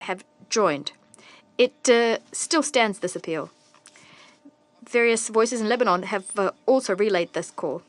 have joined. It still stands, this appeal. Various voices in Lebanon have also relayed this call.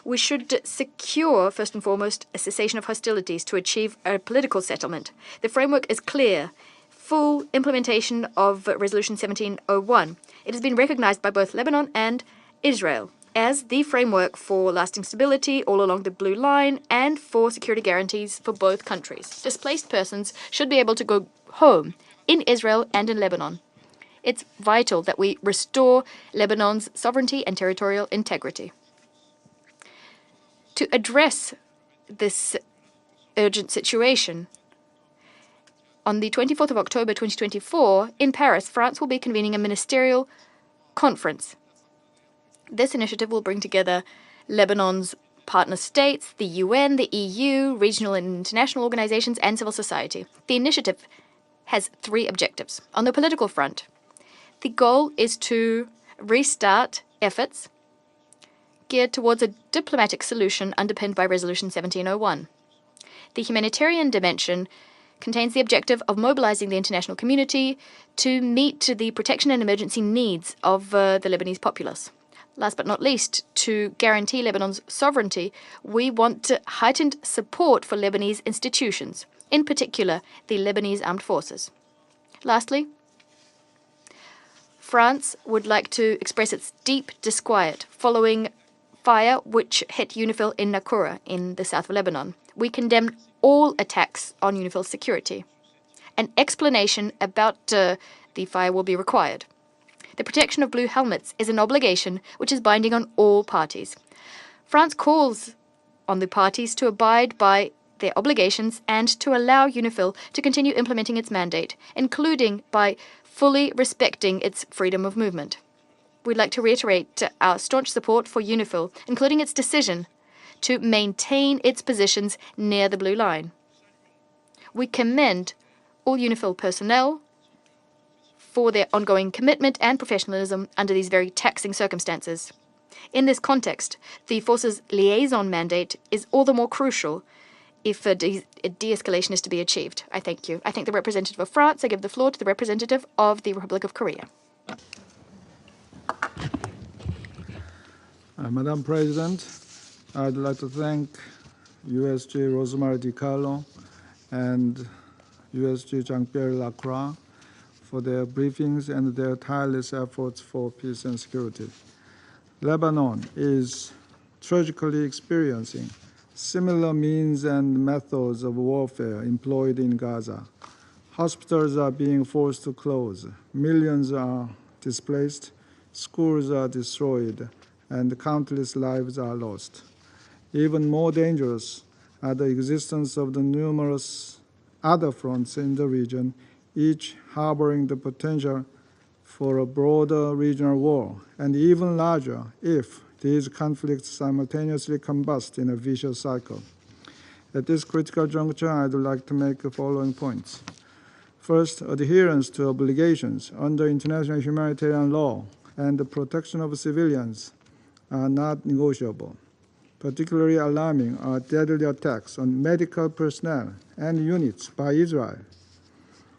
We should secure, first and foremost, a cessation of hostilities to achieve a political settlement. The framework is clear. Full implementation of Resolution 1701. It has been recognized by both Lebanon and Israel as the framework for lasting stability all along the Blue Line and for security guarantees for both countries. Displaced persons should be able to go home in Israel and in Lebanon. It's vital that we restore Lebanon's sovereignty and territorial integrity. To address this urgent situation, on the 24th of October 2024, in Paris, France will be convening a ministerial conference. This initiative will bring together Lebanon's partner states, the UN, the EU, regional and international organizations, and civil society. The initiative has 3 objectives. On the political front, the goal is to restart efforts geared towards a diplomatic solution underpinned by Resolution 1701. The humanitarian dimension contains the objective of mobilizing the international community to meet the protection and emergency needs of the Lebanese populace. Last but not least, to guarantee Lebanon's sovereignty, we want heightened support for Lebanese institutions, in particular the Lebanese armed forces. Lastly, France would like to express its deep disquiet following fire which hit UNIFIL in Nakura in the south of Lebanon. We condemn all attacks on UNIFIL's security. An explanation about the fire will be required. The protection of blue helmets is an obligation which is binding on all parties. France calls on the parties to abide by their obligations and to allow UNIFIL to continue implementing its mandate, including by fully respecting its freedom of movement. We'd like to reiterate our staunch support for UNIFIL, including its decision to maintain its positions near the Blue Line. We commend all UNIFIL personnel for their ongoing commitment and professionalism under these very taxing circumstances. In this context, the force's liaison mandate is all the more crucial if a de-escalation is to be achieved. I thank you. I thank the representative of France. I give the floor to the representative of the Republic of Korea. Madam President, I'd like to thank USG Rosemary DiCarlo and USG Jean-Pierre Lacroix for their briefings and their tireless efforts for peace and security. Lebanon is tragically experiencing similar means and methods of warfare employed in Gaza. Hospitals are being forced to close, millions are displaced, schools are destroyed, and countless lives are lost. Even more dangerous are the existence of the numerous other fronts in the region, each harboring the potential for a broader regional war, and even larger if these conflicts simultaneously combust in a vicious cycle. At this critical juncture, I'd like to make the following points. First, adherence to obligations under international humanitarian law and the protection of civilians are not negotiable. Particularly alarming are deadly attacks on medical personnel and units by Israel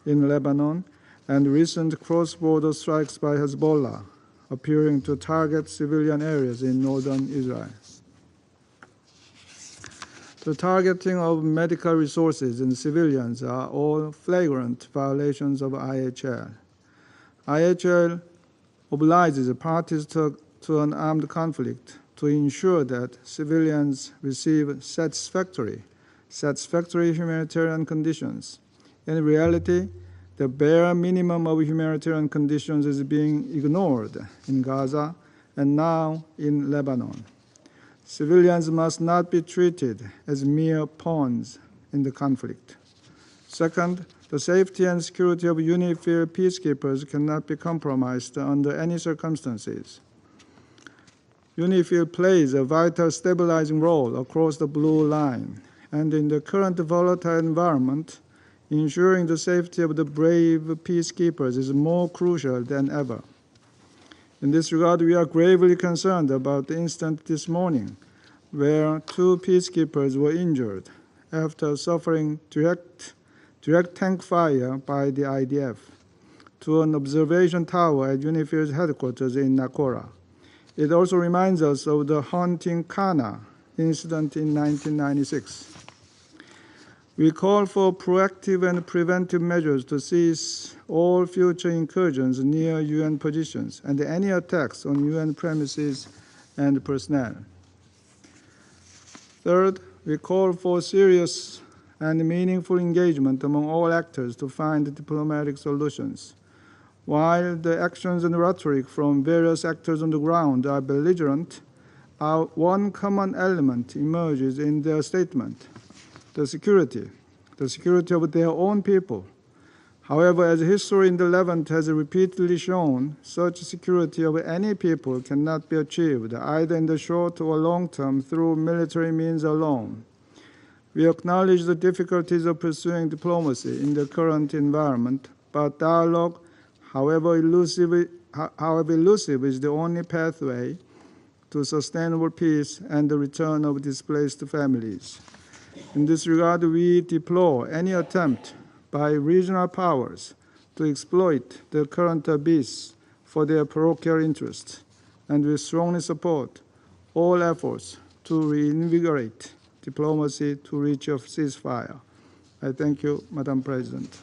in Lebanon and recent cross-border strikes by Hezbollah appearing to target civilian areas in northern Israel. The targeting of medical resources and civilians are all flagrant violations of IHL. IHL obliges the parties to an armed conflict to ensure that civilians receive satisfactory humanitarian conditions. In reality, the bare minimum of humanitarian conditions is being ignored in Gaza and now in Lebanon. Civilians must not be treated as mere pawns in the conflict. Second, the safety and security of UNIFIL peacekeepers cannot be compromised under any circumstances. UNIFIL plays a vital stabilizing role across the Blue Line, and in the current volatile environment, ensuring the safety of the brave peacekeepers is more crucial than ever. In this regard, we are gravely concerned about the incident this morning where 2 peacekeepers were injured after suffering direct direct tank fire by the IDF, to an observation tower at UNIFIL's headquarters in Nakora. It also reminds us of the haunting Kana incident in 1996. We call for proactive and preventive measures to cease all future incursions near UN positions and any attacks on UN premises and personnel. Third, we call for serious and meaningful engagement among all actors to find diplomatic solutions. While the actions and rhetoric from various actors on the ground are belligerent, one common element emerges in their statement: the security of their own people. However, as history in the Levant has repeatedly shown, such security of any people cannot be achieved either in the short or long term through military means alone. We acknowledge the difficulties of pursuing diplomacy in the current environment, but dialogue, however elusive, is the only pathway to sustainable peace and the return of displaced families. In this regard, we deplore any attempt by regional powers to exploit the current abyss for their parochial interests, and we strongly support all efforts to reinvigorate diplomacy to reach a ceasefire. I thank you, Madam President.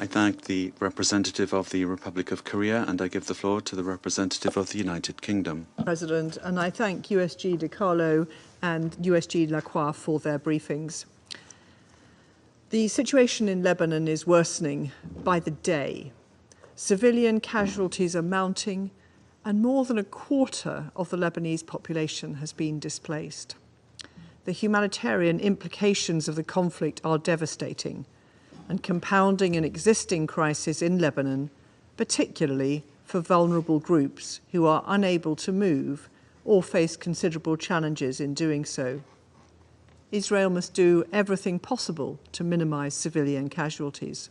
I thank the representative of the Republic of Korea, and I give the floor to the representative of the United Kingdom. President, and I thank USG De Carlo and USG Lacroix for their briefings. The situation in Lebanon is worsening by the day. Civilian casualties are mounting, and more than a quarter of the Lebanese population has been displaced. The humanitarian implications of the conflict are devastating and compounding an existing crisis in Lebanon, particularly for vulnerable groups who are unable to move or face considerable challenges in doing so. Israel must do everything possible to minimize civilian casualties.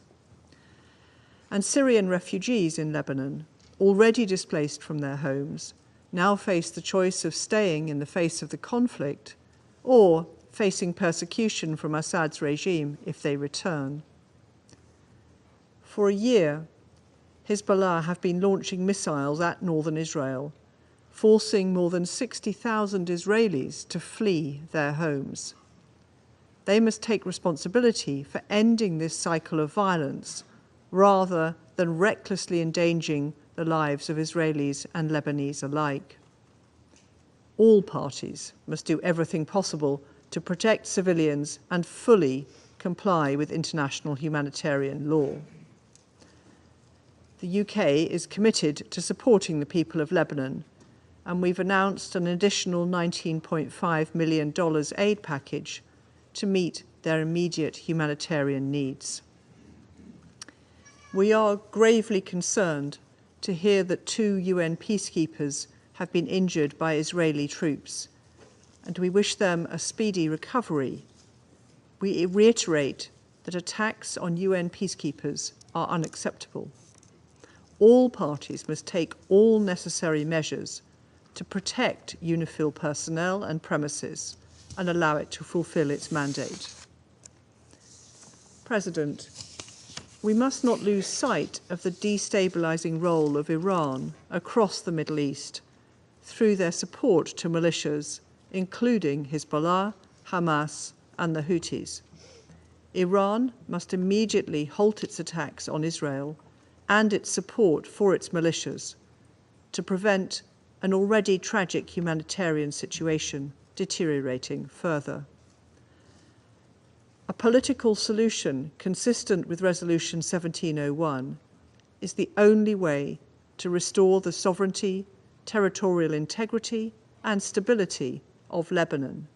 And Syrian refugees in Lebanon, already displaced from their homes, now face the choice of staying in the face of the conflict or facing persecution from Assad's regime if they return. For a year, Hezbollah have been launching missiles at northern Israel, forcing more than 60,000 Israelis to flee their homes. They must take responsibility for ending this cycle of violence rather than recklessly endangering the lives of Israelis and Lebanese alike. All parties must do everything possible to protect civilians and fully comply with international humanitarian law. The UK is committed to supporting the people of Lebanon, and we've announced an additional $19.5 million aid package to meet their immediate humanitarian needs. We are gravely concerned to hear that 2 UN peacekeepers have been injured by Israeli troops, and we wish them a speedy recovery. We reiterate that attacks on UN peacekeepers are unacceptable. All parties must take all necessary measures to protect UNIFIL personnel and premises and allow it to fulfill its mandate. President, we must not lose sight of the destabilizing role of Iran across the Middle East through their support to militias, including Hezbollah, Hamas, and the Houthis. Iran must immediately halt its attacks on Israel and its support for its militias to prevent an already tragic humanitarian situation deteriorating further. A political solution consistent with Resolution 1701 is the only way to restore the sovereignty, territorial integrity, and stability of Lebanon.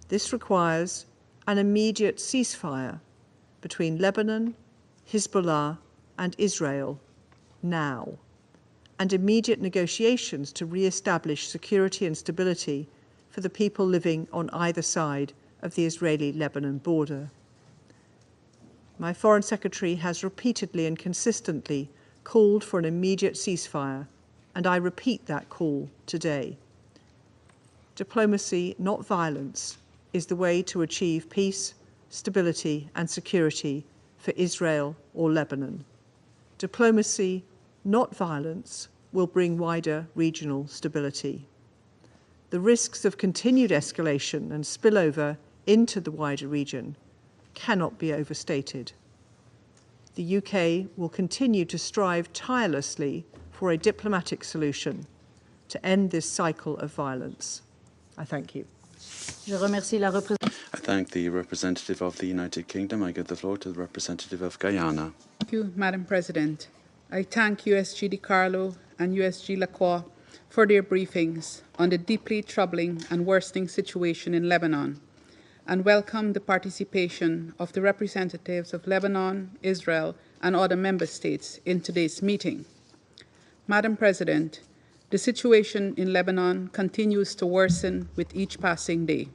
This requires an immediate ceasefire between Lebanon, Hezbollah, and Israel now, and immediate negotiations to re-establish security and stability for the people living on either side of the Israeli-Lebanon border. My Foreign Secretary has repeatedly and consistently called for an immediate ceasefire, and I repeat that call today. Diplomacy, not violence, is the way to achieve peace, stability and security for Israel or Lebanon. Diplomacy, not violence, will bring wider regional stability. The risks of continued escalation and spillover into the wider region cannot be overstated. The UK will continue to strive tirelessly for a diplomatic solution to end this cycle of violence. I thank you. I thank the representative of the United Kingdom. I give the floor to the representative of Guyana. Thank you, Madam President. I thank USG DiCarlo and USG Lacroix for their briefings on the deeply troubling and worsening situation in Lebanon, and welcome the participation of the representatives of Lebanon, Israel, and other member states in today's meeting. Madam President, the situation in Lebanon continues to worsen with each passing day,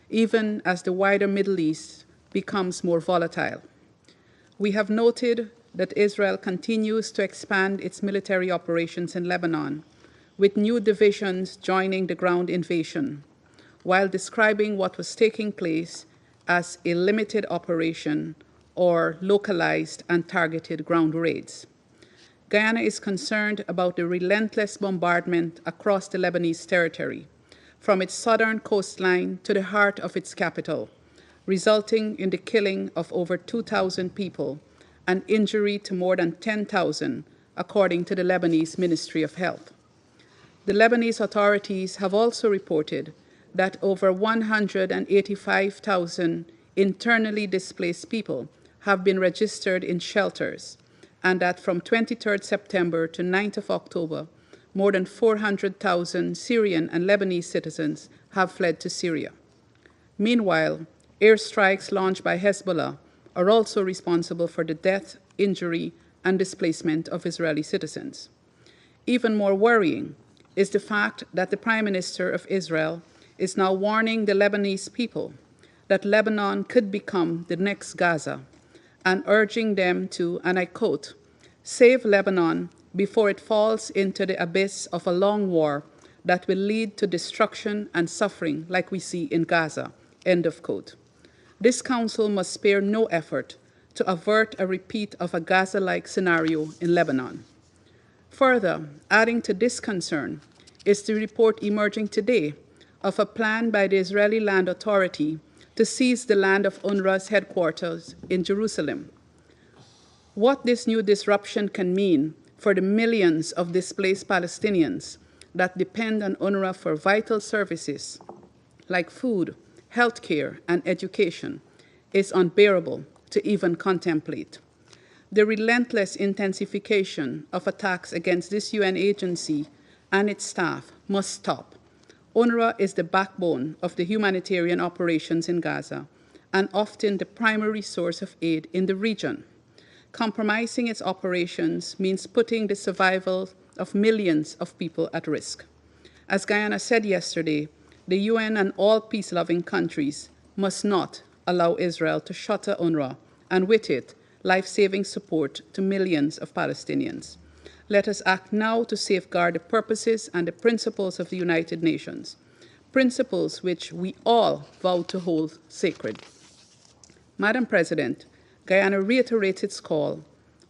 even as the wider Middle East becomes more volatile. We have noted that Israel continues to expand its military operations in Lebanon, with new divisions joining the ground invasion, while describing what was taking place as a limited operation or localized and targeted ground raids. Guyana is concerned about the relentless bombardment across the Lebanese territory, from its southern coastline to the heart of its capital, resulting in the killing of over 2,000 people and injury to more than 10,000, according to the Lebanese Ministry of Health. The Lebanese authorities have also reported that over 185,000 internally displaced people have been registered in shelters, and that from 23rd September to 9th of October, more than 400,000 Syrian and Lebanese citizens have fled to Syria. Meanwhile, airstrikes launched by Hezbollah are also responsible for the death, injury, and displacement of Israeli citizens. Even more worrying is the fact that the Prime Minister of Israel is now warning the Lebanese people that Lebanon could become the next Gaza, and urging them to, and I quote, "save Lebanon before it falls into the abyss of a long war that will lead to destruction and suffering like we see in Gaza," end of quote. This council must spare no effort to avert a repeat of a Gaza-like scenario in Lebanon. Further, adding to this concern is the report emerging today of a plan by the Israeli Land Authority to seize the land of UNRWA's headquarters in Jerusalem. What this new disruption can mean for the millions of displaced Palestinians that depend on UNRWA for vital services like food, healthcare, and education is unbearable to even contemplate. The relentless intensification of attacks against this UN agency and its staff must stop. UNRWA is the backbone of the humanitarian operations in Gaza and often the primary source of aid in the region. Compromising its operations means putting the survival of millions of people at risk. As Guyana said yesterday, the UN and all peace-loving countries must not allow Israel to shutter UNRWA and with it, life-saving support to millions of Palestinians. Let us act now to safeguard the purposes and the principles of the United Nations, principles which we all vow to hold sacred. Madam President, Guyana reiterates its call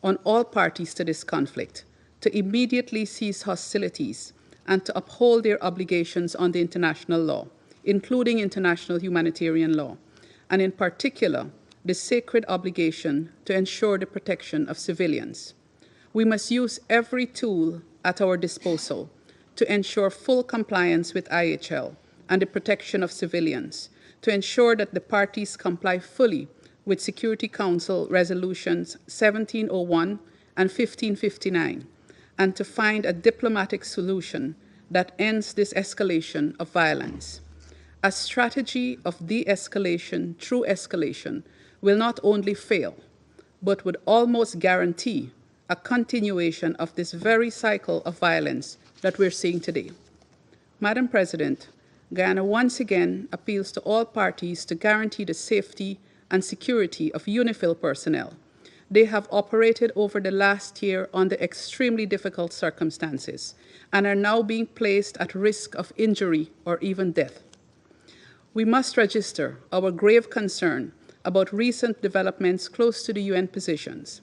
on all parties to this conflict to immediately cease hostilities and to uphold their obligations under international law, including international humanitarian law, and in particular, the sacred obligation to ensure the protection of civilians. We must use every tool at our disposal to ensure full compliance with IHL and the protection of civilians, to ensure that the parties comply fully with Security Council Resolutions 1701 and 1559, and to find a diplomatic solution that ends this escalation of violence. A strategy of de-escalation through escalation will not only fail, but would almost guarantee a continuation of this very cycle of violence that we're seeing today. Madam President, Guyana once again appeals to all parties to guarantee the safety and security of UNIFIL personnel. They have operated over the last year under extremely difficult circumstances and are now being placed at risk of injury or even death. We must register our grave concern about recent developments close to the UN positions.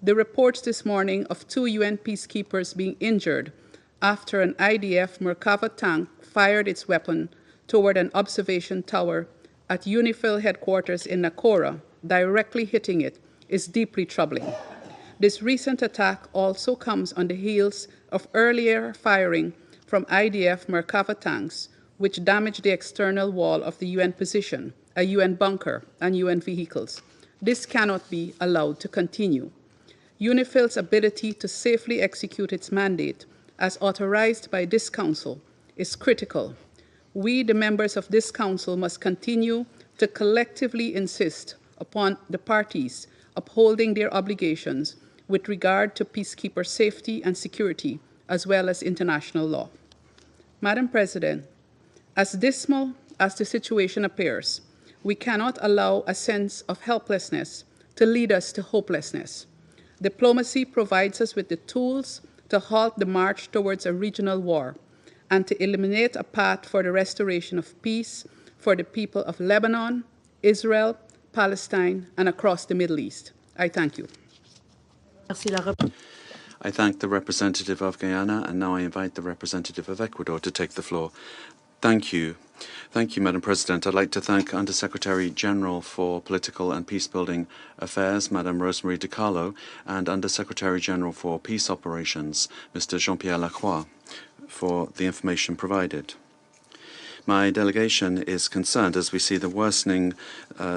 The reports this morning of 2 UN peacekeepers being injured after an IDF Merkava tank fired its weapon toward an observation tower at UNIFIL headquarters in Nakora, directly hitting it, is deeply troubling. This recent attack also comes on the heels of earlier firing from IDF Merkava tanks, which damaged the external wall of the UN position, a UN bunker, and UN vehicles. This cannot be allowed to continue. UNIFIL's ability to safely execute its mandate, as authorized by this Council, is critical. We, the members of this Council, must continue to collectively insist upon the parties upholding their obligations with regard to peacekeeper safety and security, as well as international law. Madam President, as dismal as the situation appears, we cannot allow a sense of helplessness to lead us to hopelessness. Diplomacy provides us with the tools to halt the march towards a regional war and to eliminate a path for the restoration of peace for the people of Lebanon, Israel, Palestine, and across the Middle East. I thank you. I thank the representative of Guyana, and now I invite the representative of Ecuador to take the floor. Thank you. Thank you, Madam President. I'd like to thank Under-Secretary General for Political and Peacebuilding Affairs, Madam Rosemary DiCarlo, and Under-Secretary General for Peace Operations, Mr. Jean-Pierre Lacroix, for the information provided. My delegation is concerned as we see the worsening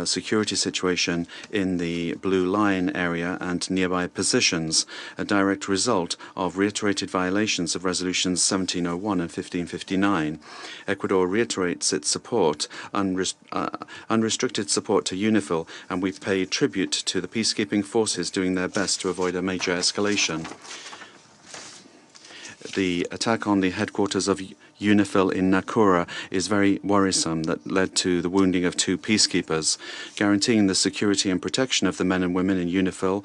security situation in the Blue Line area and nearby positions, a direct result of reiterated violations of Resolutions 1701 and 1559. Ecuador reiterates its support, unrestricted support to UNIFIL, and we pay tribute to the peacekeeping forces doing their best to avoid a major escalation. The attack on the headquarters of UNIFIL in Nakora is very worrisome. That led to the wounding of 2 peacekeepers. Guaranteeing the security and protection of the men and women in UNIFIL,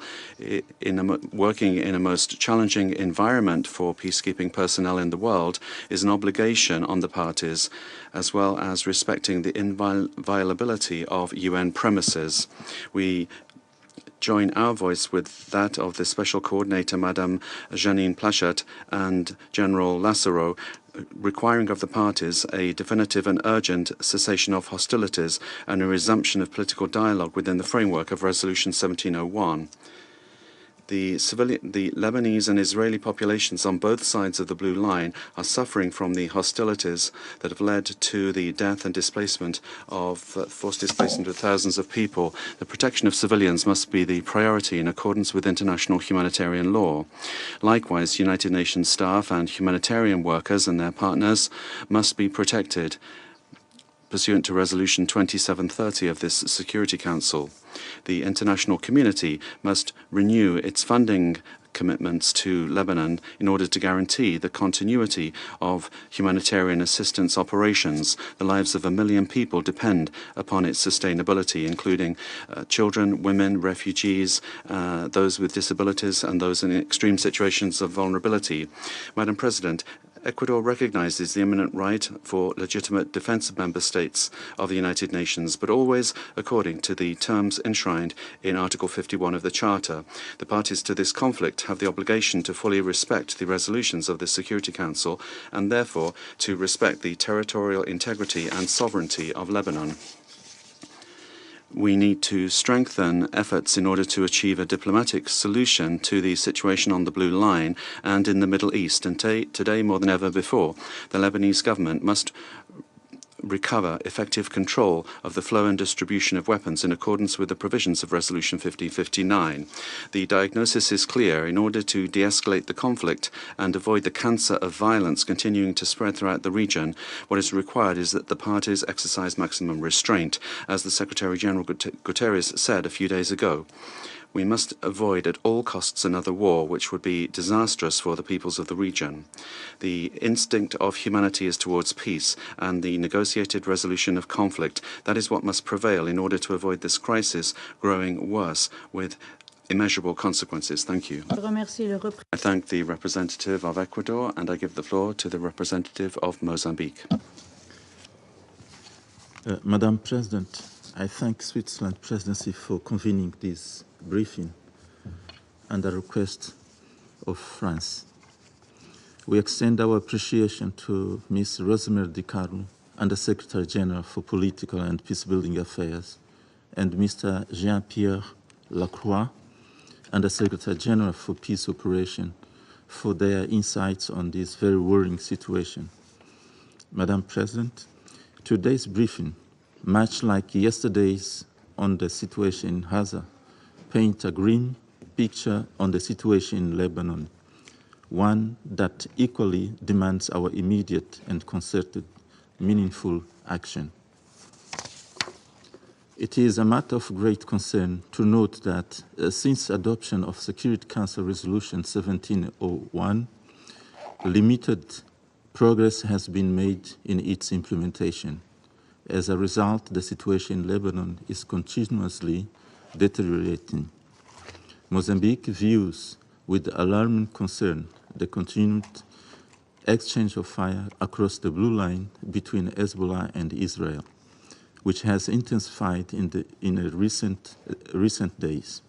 working in a most challenging environment for peacekeeping personnel in the world, is an obligation on the parties, as well as respecting the inviolability of UN premises. We join our voice with that of the Special Coordinator, Madame Janine Plachet, and General Lazzaro, requiring of the parties a definitive and urgent cessation of hostilities and a resumption of political dialogue within the framework of Resolution 1701. The Lebanese and Israeli populations on both sides of the Blue Line are suffering from the hostilities that have led to the death and displacement of forced displacement of thousands of people. The protection of civilians must be the priority in accordance with international humanitarian law. Likewise, United Nations staff and humanitarian workers and their partners must be protected pursuant to Resolution 2730 of this Security Council. The international community must renew its funding commitments to Lebanon in order to guarantee the continuity of humanitarian assistance operations. The lives of 1 million people depend upon its sustainability, including children, women, refugees, those with disabilities, and those in extreme situations of vulnerability. Madam President, Ecuador recognizes the imminent right for legitimate defense of member states of the United Nations, but always according to the terms enshrined in Article 51 of the Charter. The parties to this conflict have the obligation to fully respect the resolutions of the Security Council and therefore to respect the territorial integrity and sovereignty of Lebanon. We need to strengthen efforts in order to achieve a diplomatic solution to the situation on the Blue Line and in the Middle East. And today, more than ever before, the Lebanese government must recover effective control of the flow and distribution of weapons in accordance with the provisions of Resolution 1559. The diagnosis is clear. In order to de-escalate the conflict and avoid the cancer of violence continuing to spread throughout the region, what is required is that the parties exercise maximum restraint, as the Secretary-General Guterres said a few days ago. We must avoid at all costs another war, which would be disastrous for the peoples of the region. The instinct of humanity is towards peace and the negotiated resolution of conflict. That is what must prevail in order to avoid this crisis growing worse with immeasurable consequences. Thank you. I thank the representative of Ecuador, and I give the floor to the representative of Mozambique. Madam President, I thank Switzerland Presidency for convening this briefing and the request of France. We extend our appreciation to Ms. Rosemary DiCarlo, Under Secretary General for Political and Peacebuilding Affairs, and Mr. Jean-Pierre Lacroix, Under Secretary General for Peace Operation, for their insights on this very worrying situation. Madam President, today's briefing, much like yesterday's on the situation in Gaza, paint a grim picture on the situation in Lebanon, one that equally demands our immediate and concerted, meaningful action. It is a matter of great concern to note that since adoption of Security Council Resolution 1701, limited progress has been made in its implementation. As a result, the situation in Lebanon is continuously deteriorating. Mozambique views with alarming concern the continued exchange of fire across the blue line between Hezbollah and Israel, which has intensified in recent days.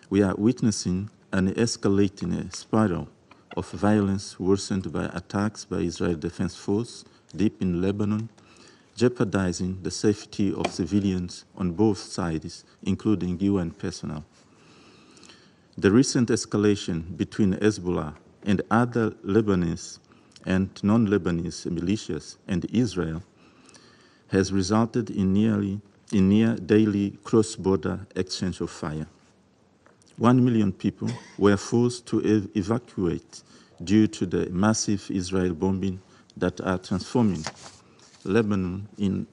We are witnessing an escalating spiral of violence worsened by attacks by Israel Defense Force deep in Lebanon, jeopardizing the safety of civilians on both sides, including UN personnel. The recent escalation between Hezbollah and other Lebanese and non-Lebanese militias and Israel has resulted in near daily cross-border exchange of fire. 1 million people were forced to evacuate due to the massive Israel bombing that are transforming Lebanon in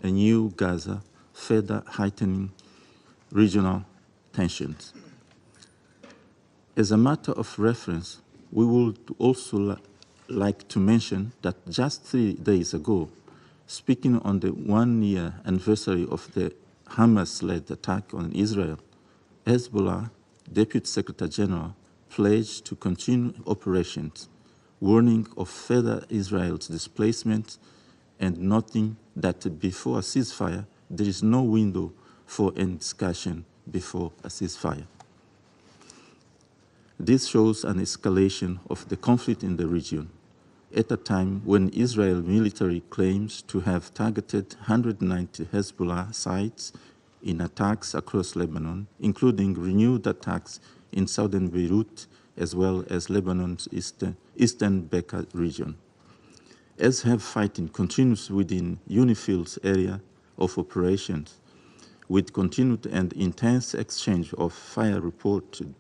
a new Gaza, further heightening regional tensions. As a matter of reference, we would also like to mention that just 3 days ago, speaking on the 1-year anniversary of the Hamas-led attack on Israel, Hezbollah Deputy Secretary General pledged to continue operations, warning of further Israel's displacement and noting that before a ceasefire, there is no window for any discussion before a ceasefire. This shows an escalation of the conflict in the region at a time when Israel military claims to have targeted 190 Hezbollah sites in attacks across Lebanon, including renewed attacks in southern Beirut, as well as Lebanon's eastern Bekaa region. As have fighting continues within UNIFIL's area of operations, with continued and intense exchange of fire reported,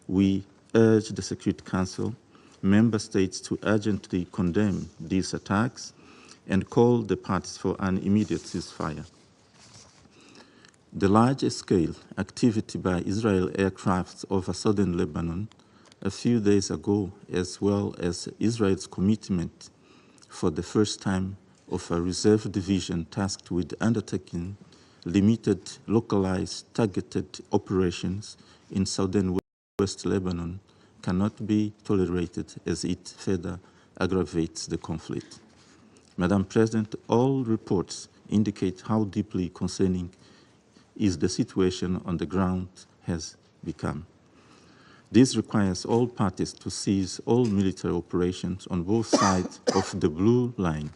we urge the Security Council member states to urgently condemn these attacks and call the parties for an immediate ceasefire. The large-scale activity by Israel aircraft over southern Lebanon a few days ago, as well as Israel's commitment for the first time of a reserve division tasked with undertaking limited, localized, targeted operations in southern West Lebanon cannot be tolerated as it further aggravates the conflict. Madam President, all reports indicate how deeply concerning is the situation on the ground has become. This requires all parties to cease all military operations on both sides of the blue line,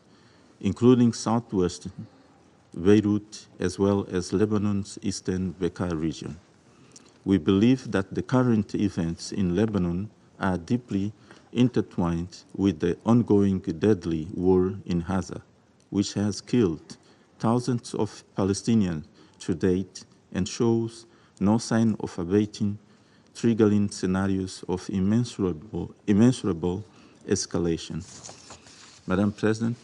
including southwestern Beirut, as well as Lebanon's eastern Bekaa region. We believe that the current events in Lebanon are deeply intertwined with the ongoing deadly war in Gaza, which has killed thousands of Palestinians to date and shows no sign of abating, triggering scenarios of immeasurable escalation. Madam President,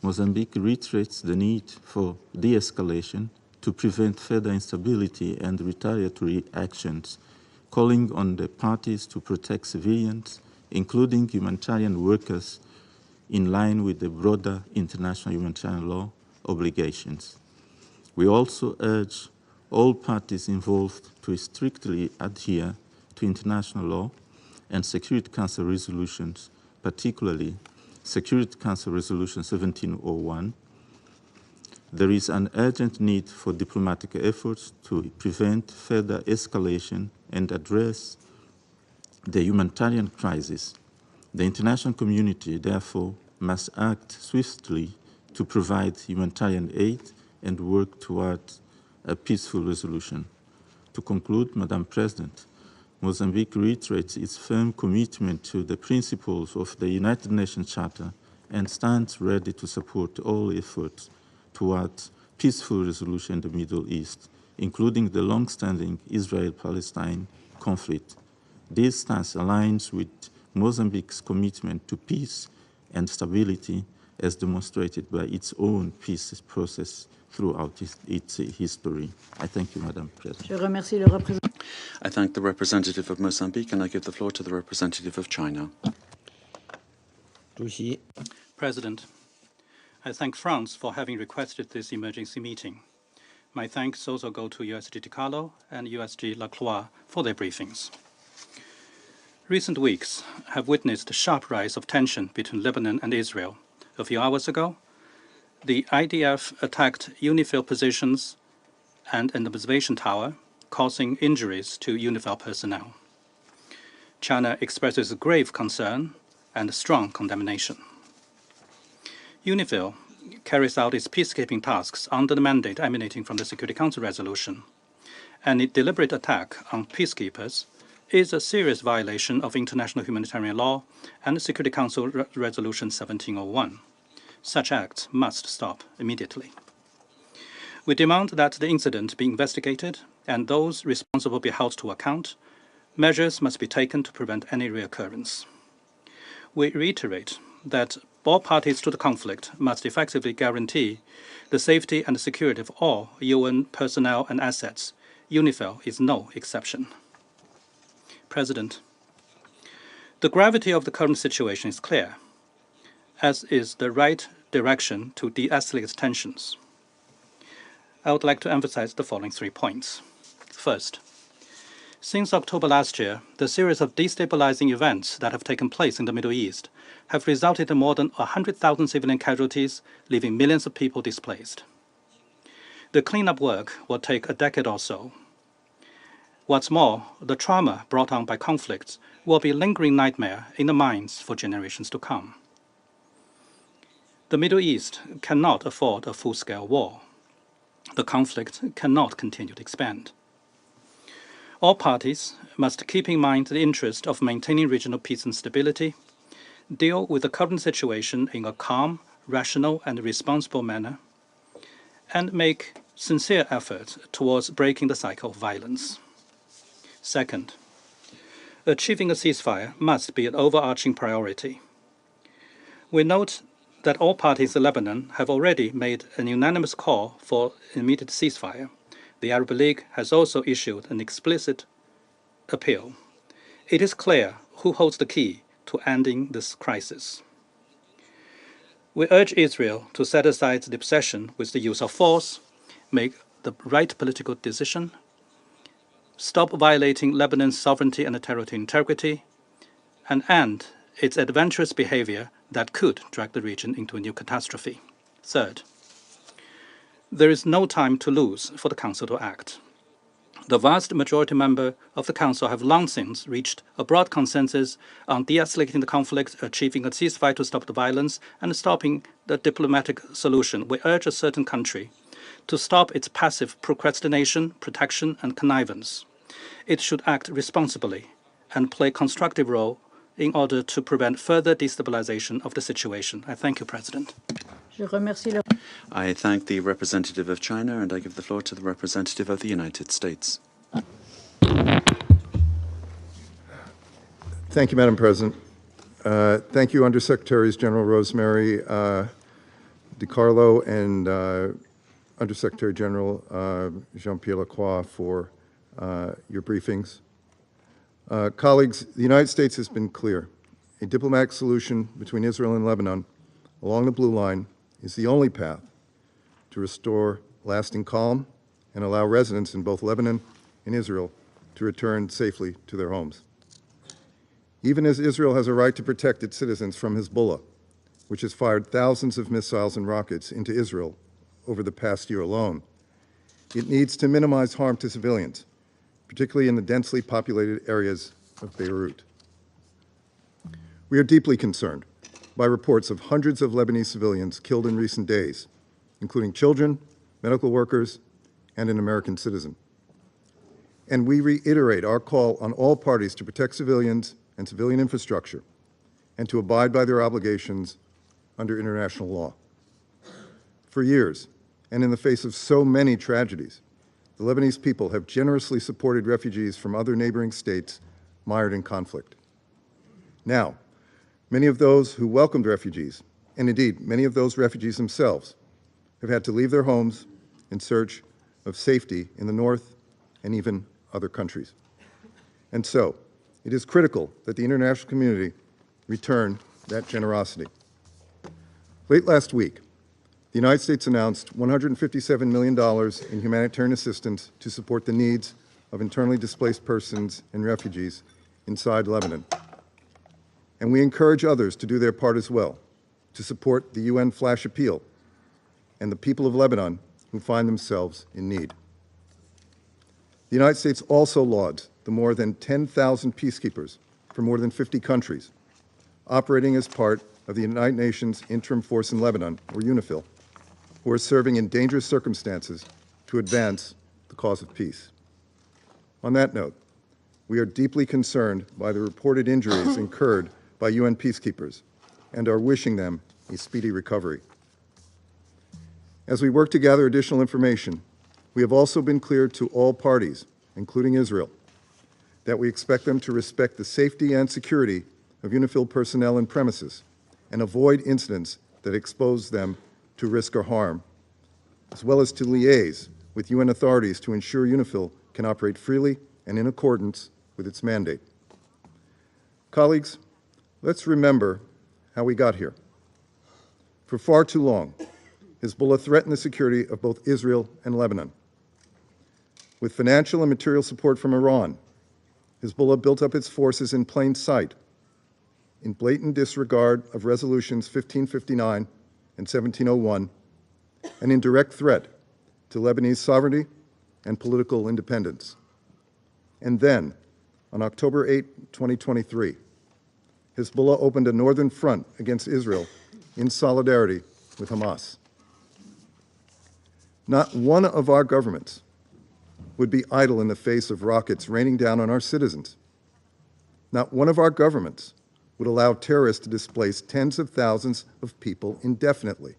Mozambique reiterates the need for de-escalation to prevent further instability and retaliatory actions, calling on the parties to protect civilians, including humanitarian workers, in line with the broader international humanitarian law obligations. We also urge all parties involved to strictly adhere to international law and Security Council resolutions, particularly Security Council Resolution 1701, there is an urgent need for diplomatic efforts to prevent further escalation and address the humanitarian crisis. The international community, therefore, must act swiftly to provide humanitarian aid and work towards a peaceful resolution. To conclude, Madam President, Mozambique reiterates its firm commitment to the principles of the United Nations Charter and stands ready to support all efforts towards peaceful resolution in the Middle East, including the long-standing Israel-Palestine conflict. This stance aligns with Mozambique's commitment to peace and stability as demonstrated by its own peace process throughout its history. I thank you, Madam President. I thank the representative of Mozambique, and I give the floor to the representative of China. President, I thank France for having requested this emergency meeting. My thanks also go to USG DiCarlo and USG Lacroix for their briefings. Recent weeks have witnessed a sharp rise of tension between Lebanon and Israel. A few hours ago, the IDF attacked UNIFIL positions and an observation tower, causing injuries to UNIFIL personnel. China expresses grave concern and strong condemnation. UNIFIL carries out its peacekeeping tasks under the mandate emanating from the Security Council resolution. Any deliberate attack on peacekeepers is a serious violation of international humanitarian law and Security Council Resolution 1701. Such acts must stop immediately. We demand that the incident be investigated and those responsible be held to account. Measures must be taken to prevent any reoccurrence. We reiterate that all parties to the conflict must effectively guarantee the safety and security of all UN personnel and assets. UNIFIL is no exception. President, the gravity of the current situation is clear, as is the right direction to de-escalate tensions. I would like to emphasize the following 3 points. First, since October last year, the series of destabilizing events that have taken place in the Middle East have resulted in more than 100,000 civilian casualties, leaving millions of people displaced. The cleanup work will take a decade or so. What's more, the trauma brought on by conflicts will be a lingering nightmare in the minds for generations to come. The Middle East cannot afford a full-scale war. The conflict cannot continue to expand. All parties must keep in mind the interest of maintaining regional peace and stability, deal with the current situation in a calm, rational, and responsible manner, and make sincere efforts towards breaking the cycle of violence. Second, achieving a ceasefire must be an overarching priority. We note that all parties in Lebanon have already made an unanimous call for immediate ceasefire. The Arab League has also issued an explicit appeal. It is clear who holds the key to ending this crisis. We urge Israel to set aside the obsession with the use of force, make the right political decision, stop violating Lebanon's sovereignty and territorial integrity, and end its adventurous behavior that could drag the region into a new catastrophe. Third, there is no time to lose for the Council to act. The vast majority members of the Council have long since reached a broad consensus on de-escalating the conflict, achieving a ceasefire to stop the violence, and stopping the diplomatic solution. We urge a certain country to stop its passive procrastination, protection, and connivance. It should act responsibly and play a constructive role in order to prevent further destabilization of the situation. I thank you, President. I thank the representative of China, and I give the floor to the representative of the United States. Thank you, Madam President. Thank you, Undersecretaries General Rosemary DiCarlo and Undersecretary General Jean-Pierre Lacroix for your briefings. Colleagues, the United States has been clear. A diplomatic solution between Israel and Lebanon along the Blue Line is the only path to restore lasting calm and allow residents in both Lebanon and Israel to return safely to their homes. Even as Israel has a right to protect its citizens from Hezbollah, which has fired thousands of missiles and rockets into Israel over the past year alone, it needs to minimize harm to civilians, particularly in the densely populated areas of Beirut. We are deeply concerned by reports of hundreds of Lebanese civilians killed in recent days, including children, medical workers, and an American citizen. And we reiterate our call on all parties to protect civilians and civilian infrastructure and to abide by their obligations under international law. For years, and in the face of so many tragedies, the Lebanese people have generously supported refugees from other neighboring states mired in conflict. Now, many of those who welcomed refugees, and indeed many of those refugees themselves, have had to leave their homes in search of safety in the north and even other countries. And so, it is critical that the international community return that generosity. Late last week, the United States announced $157 million in humanitarian assistance to support the needs of internally displaced persons and refugees inside Lebanon. And we encourage others to do their part as well, to support the UN flash appeal and the people of Lebanon who find themselves in need. The United States also lauds the more than 10,000 peacekeepers from more than 50 countries operating as part of the United Nations Interim Force in Lebanon, or UNIFIL, who are serving in dangerous circumstances to advance the cause of peace. On that note, we are deeply concerned by the reported injuries incurred by UN peacekeepers and are wishing them a speedy recovery. As we work to gather additional information, we have also been clear to all parties, including Israel, that we expect them to respect the safety and security of UNIFIL personnel and premises and avoid incidents that expose them to risk or harm, as well as to liaise with UN authorities to ensure UNIFIL can operate freely and in accordance with its mandate. Colleagues, let's remember how we got here. For far too long, Hezbollah threatened the security of both Israel and Lebanon. With financial and material support from Iran, Hezbollah built up its forces in plain sight, in blatant disregard of resolutions 1559 and 1701, and in direct threat to Lebanese sovereignty and political independence. And then, on October 8, 2023, Hezbollah opened a northern front against Israel in solidarity with Hamas. Not one of our governments would be idle in the face of rockets raining down on our citizens. Not one of our governments would allow terrorists to displace tens of thousands of people indefinitely.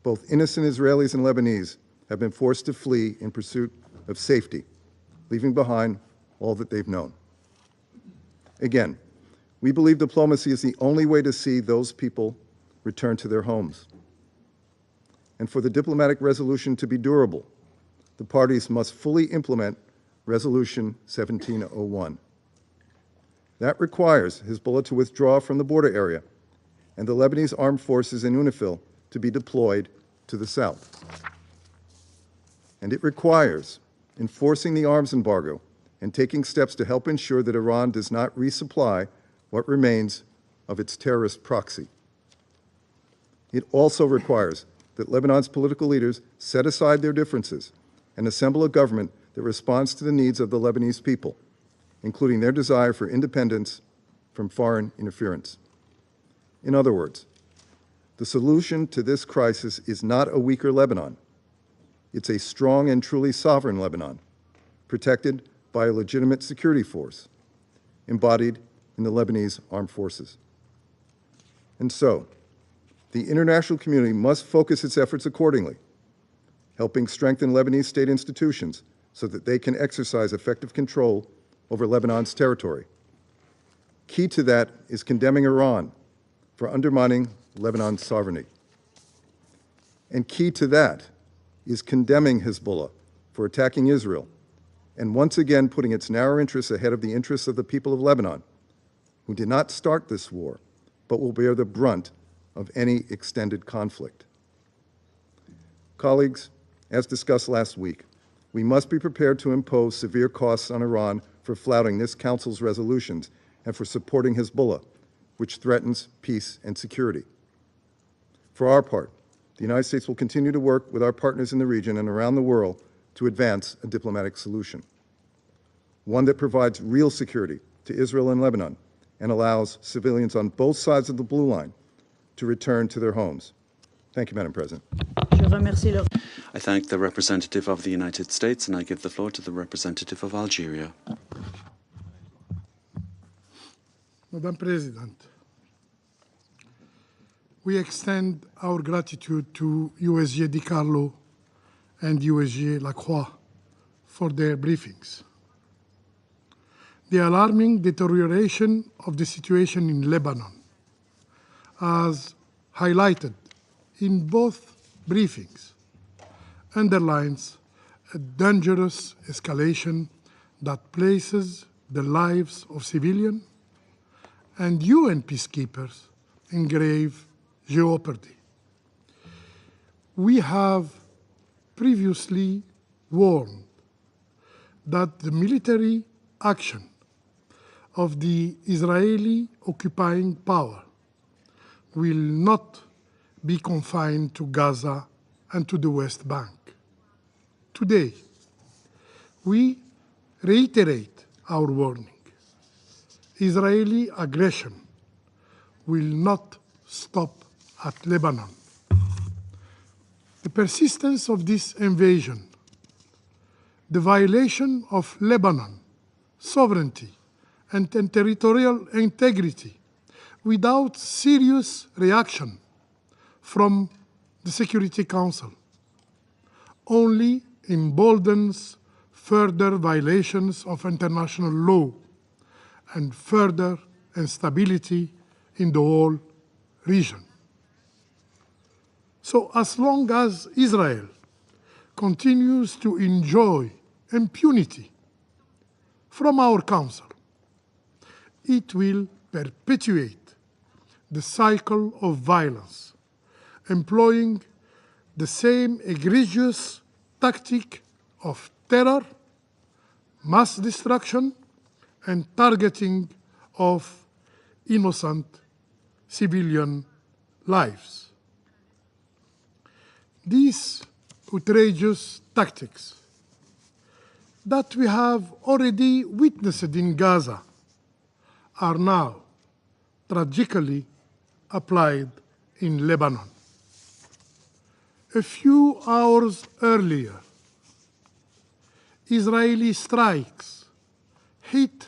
Both innocent Israelis and Lebanese have been forced to flee in pursuit of safety, leaving behind all that they've known. Again, we believe diplomacy is the only way to see those people return to their homes. And for the diplomatic resolution to be durable, the parties must fully implement Resolution 1701. That requires Hezbollah to withdraw from the border area and the Lebanese armed forces in UNIFIL to be deployed to the south. And it requires enforcing the arms embargo and taking steps to help ensure that Iran does not resupply what remains of its terrorist proxy. It also requires that Lebanon's political leaders set aside their differences and assemble a government that responds to the needs of the Lebanese people, including their desire for independence from foreign interference. In other words, the solution to this crisis is not a weaker Lebanon. It's a strong and truly sovereign Lebanon, protected by a legitimate security force, embodied in the Lebanese armed forces. And so, the international community must focus its efforts accordingly, helping strengthen Lebanese state institutions so that they can exercise effective control over Lebanon's territory. Key to that is condemning Iran for undermining Lebanon's sovereignty. And key to that is condemning Hezbollah for attacking Israel and once again putting its narrow interests ahead of the interests of the people of Lebanon, who did not start this war, but will bear the brunt of any extended conflict. Colleagues, as discussed last week, we must be prepared to impose severe costs on Iran for flouting this Council's resolutions and for supporting Hezbollah, which threatens peace and security. For our part, The United States will continue to work with our partners in the region and around the world to advance a diplomatic solution, one that provides real security to Israel and Lebanon and allows civilians on both sides of the blue line to return to their homes. Thank you, Madam President. I thank the representative of the United States, and I give the floor to the representative of Algeria. Madam President, we extend our gratitude to USG Di Carlo and USG Lacroix for their briefings. The alarming deterioration of the situation in Lebanon, as highlighted in both briefings, underlines a dangerous escalation that places the lives of civilians and UN peacekeepers in grave jeopardy. We have previously warned that the military action of the Israeli occupying power will not be confined to Gaza and to the West Bank. Today, we reiterate our warning. Israeli aggression will not stop at Lebanon. The persistence of this invasion, the violation of Lebanon sovereignty and territorial integrity without serious reaction from the Security Council only emboldens further violations of international law and further instability in the whole region. So as long as Israel continues to enjoy impunity from our Council, it will perpetuate the cycle of violence, employing the same egregious tactic of terror, mass destruction, and targeting of innocent civilian lives. These outrageous tactics that we have already witnessed in Gaza are now tragically applied in Lebanon. A few hours earlier, Israeli strikes hit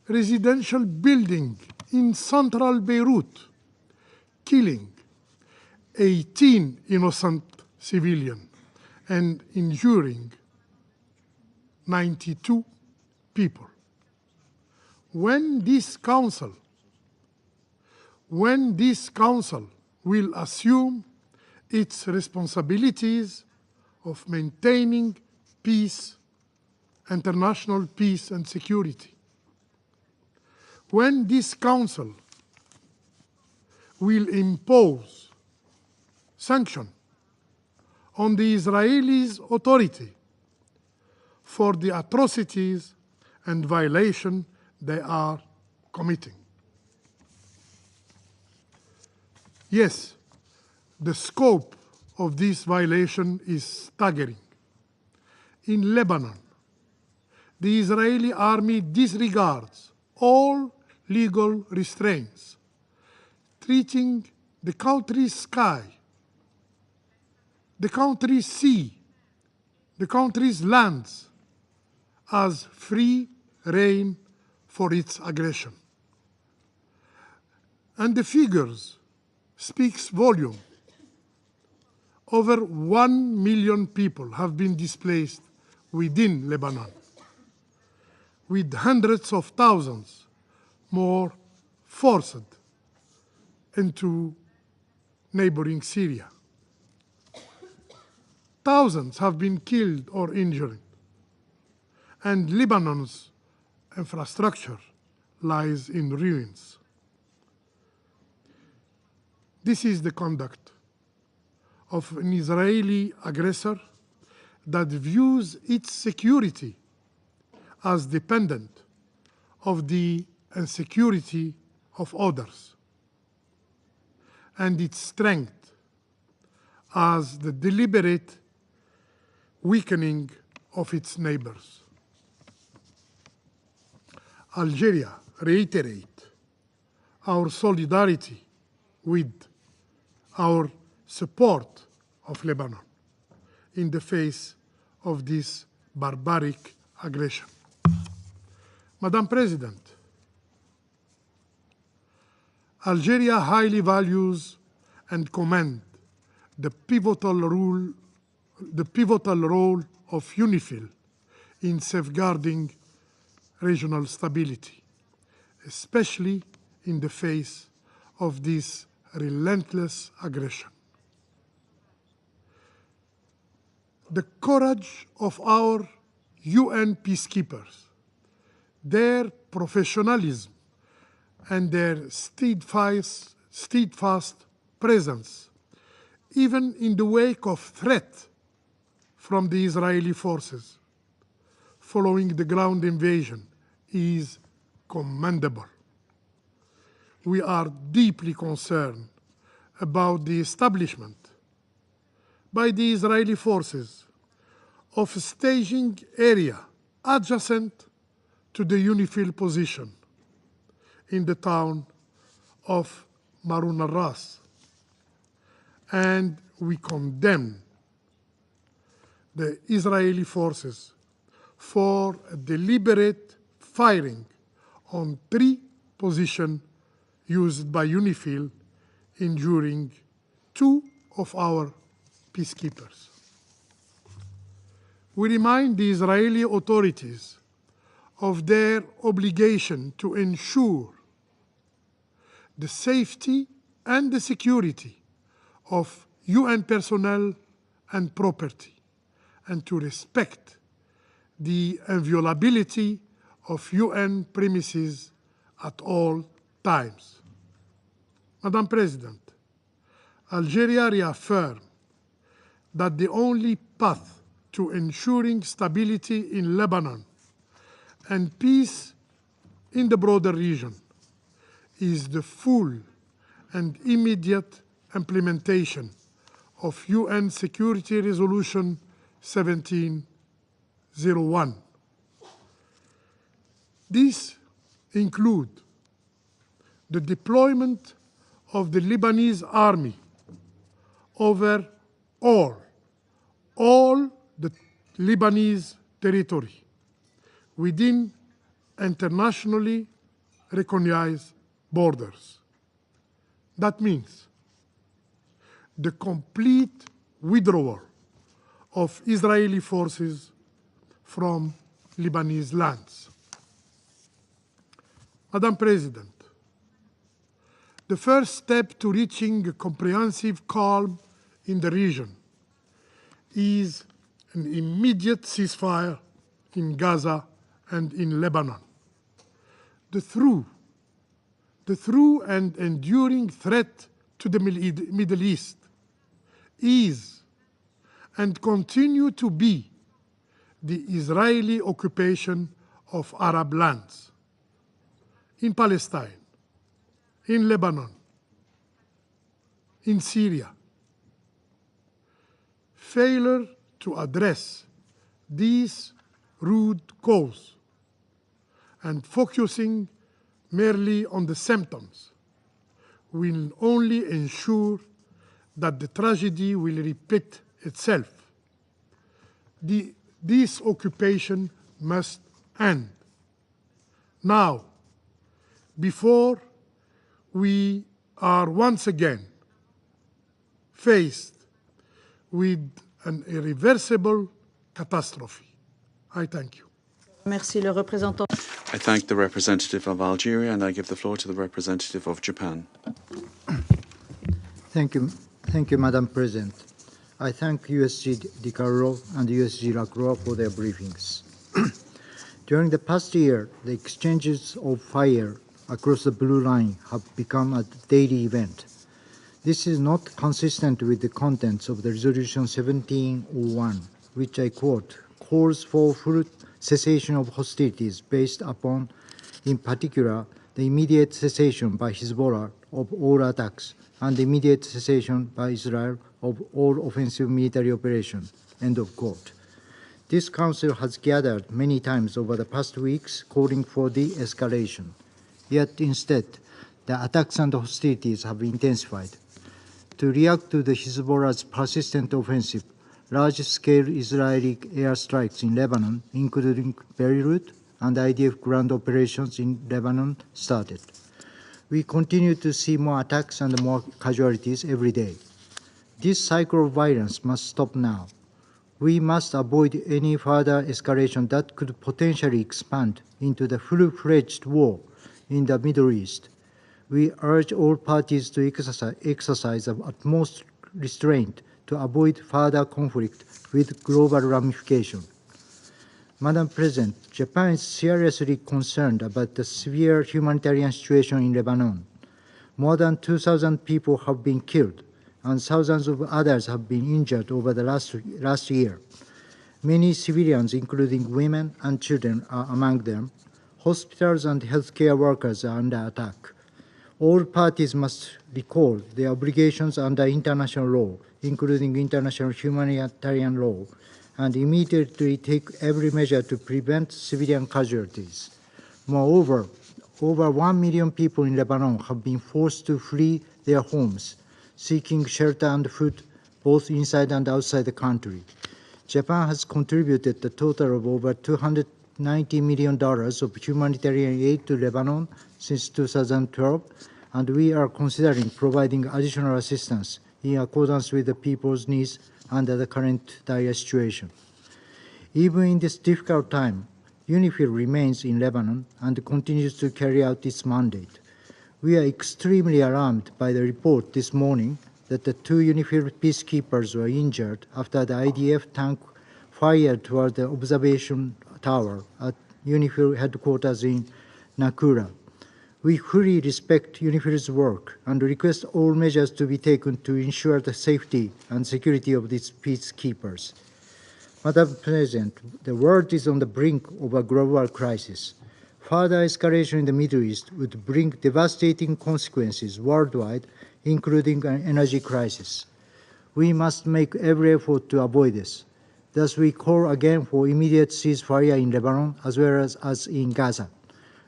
residential building in central Beirut, killing 18 innocent civilians and injuring 92 people. When this council will assume its responsibilities of maintaining peace, international peace and security, when this council will impose sanctions on the Israeli authority for the atrocities and violations they are committing. Yes, the scope of this violation is staggering. In Lebanon, the Israeli army disregards all legal restraints, treating the country's sky, the country's sea, the country's lands as free rein for its aggression. And the figures speaks volume. Over 1 million people have been displaced within Lebanon, with hundreds of thousands more forced into neighboring Syria. Thousands have been killed or injured, and Lebanon's infrastructure lies in ruins. This is the conduct of an Israeli aggressor that views its security as dependent of the insecurity of others, and its strength as the deliberate weakening of its neighbors. Algeria reiterates our solidarity with our support of Lebanon in the face of this barbaric aggression. Madam President, Algeria highly values and commends the pivotal role of UNIFIL in safeguarding regional stability, especially in the face of this relentless aggression. The courage of our UN peacekeepers, their professionalism, and their steadfast presence, even in the wake of threat from the Israeli forces following the ground invasion, is commendable. We are deeply concerned about the establishment by the Israeli forces of a staging area adjacent to the UNIFIL position in the town of Marun al-Ras, and we condemn the Israeli forces for deliberate firing on 3 positions used by UNIFIL, injuring 2 of our peacekeepers. We remind the Israeli authorities of their obligation to ensure the safety and the security of UN personnel and property, and to respect the inviolability of UN premises at all times. Madam President, Algeria reaffirmed that the only path to ensuring stability in Lebanon and peace in the broader region is the full and immediate implementation of UN Security Resolution 1701. These include the deployment of the Lebanese army over all the Lebanese territory within internationally recognized borders. That means the complete withdrawal of Israeli forces from Lebanese lands. Madam President, the first step to reaching a comprehensive calm in the region is an immediate ceasefire in Gaza and in Lebanon. The true and enduring threat to the Middle East is and continue to be the Israeli occupation of Arab lands in Palestine, in Lebanon, in Syria. Failure to address these root causes and focusing merely on the symptoms will only ensure that the tragedy will repeat itself. This occupation must end now, before we are once again faced with an irreversible catastrophe. I thank you. Merci, le représentant. I thank the representative of Algeria, and I give the floor to the representative of Japan. Thank you, Madam President. I thank USG DiCarlo and USG Lacroix for their briefings. During the past year, the exchanges of fire across the blue line have become a daily event. This is not consistent with the contents of the Resolution 1701, which I quote, calls for full cessation of hostilities based upon, in particular, the immediate cessation by Hezbollah of all attacks, and the immediate cessation by Israel of all offensive military operations." End of quote. This Council has gathered many times over the past weeks calling for de-escalation. Yet instead, the attacks and hostilities have intensified. To react to the Hezbollah's persistent offensive, large-scale Israeli airstrikes in Lebanon, including Beirut, and IDF ground operations in Lebanon started. We continue to see more attacks and more casualties every day. This cycle of violence must stop now. We must avoid any further escalation that could potentially expand into the full-fledged war in the Middle East. We urge all parties to exercise the utmost restraint to avoid further conflict with global ramifications. Madam President, Japan is seriously concerned about the severe humanitarian situation in Lebanon. More than 2,000 people have been killed, and thousands of others have been injured over the last year. Many civilians, including women and children, are among them. Hospitals and healthcare workers are under attack. All parties must recall their obligations under international law, including international humanitarian law, and immediately take every measure to prevent civilian casualties. Moreover, over 1 million people in Lebanon have been forced to flee their homes, seeking shelter and food both inside and outside the country. Japan has contributed a total of over $290 million of humanitarian aid to Lebanon since 2012, and we are considering providing additional assistance in accordance with the people's needs under the current dire situation. Even in this difficult time, UNIFIL remains in Lebanon and continues to carry out its mandate. We are extremely alarmed by the report this morning that the 2 UNIFIL peacekeepers were injured after the IDF tank fired toward the observation tower at UNIFIL headquarters in Nakura. We fully respect UNIFIL's work and request all measures to be taken to ensure the safety and security of these peacekeepers. Madam President, the world is on the brink of a global crisis. Further escalation in the Middle East would bring devastating consequences worldwide, including an energy crisis. We must make every effort to avoid this. Thus, we call again for immediate ceasefire in Lebanon as well as in Gaza.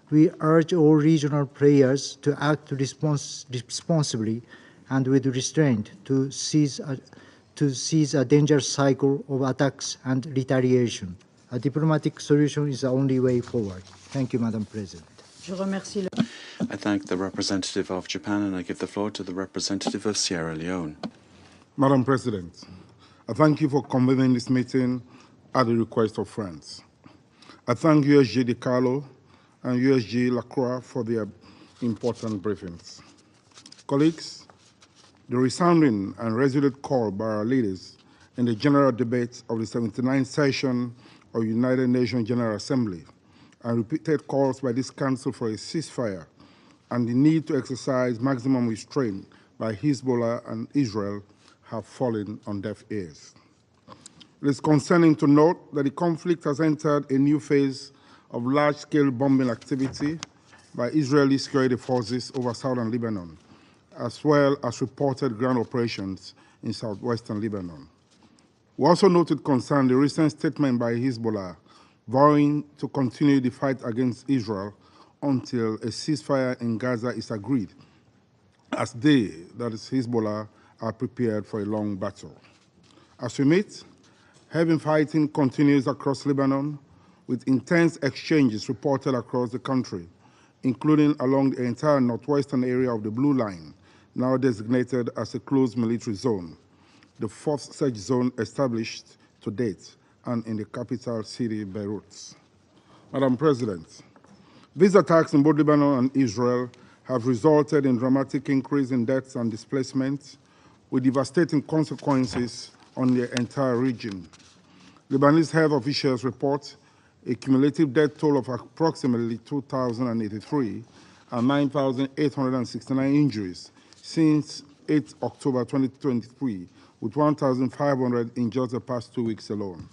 We urge all regional players to act responsibly and with restraint to seize a dangerous cycle of attacks and retaliation. A diplomatic solution is the only way forward. Thank you, Madam President. I thank the representative of Japan, and I give the floor to the representative of Sierra Leone. Madam President, I thank you for convening this meeting at the request of friends. I thank USG De Carlo and USG Lacroix for their important briefings. Colleagues, the resounding and resolute call by our leaders in the general debate of the 79th session of United Nations General Assembly and repeated calls by this Council for a ceasefire and the need to exercise maximum restraint by Hezbollah and Israel have fallen on deaf ears. It is concerning to note that the conflict has entered a new phase of large-scale bombing activity by Israeli security forces over southern Lebanon, as well as reported ground operations in southwestern Lebanon. We also noted concern the recent statement by Hezbollah vowing to continue the fight against Israel until a ceasefire in Gaza is agreed, as they, that is Hezbollah, are prepared for a long battle. As we meet, heavy fighting continues across Lebanon, with intense exchanges reported across the country, including along the entire northwestern area of the Blue Line, now designated as a closed military zone, the fourth such zone established to date, and in the capital city, Beirut. Madam President, these attacks in both Lebanon and Israel have resulted in dramatic increase in deaths and displacements, with devastating consequences on the entire region. Lebanese health officials report a cumulative death toll of approximately 2,083 and 9,869 injuries since 8 October 2023, with 1,500 in just the past 2 weeks alone.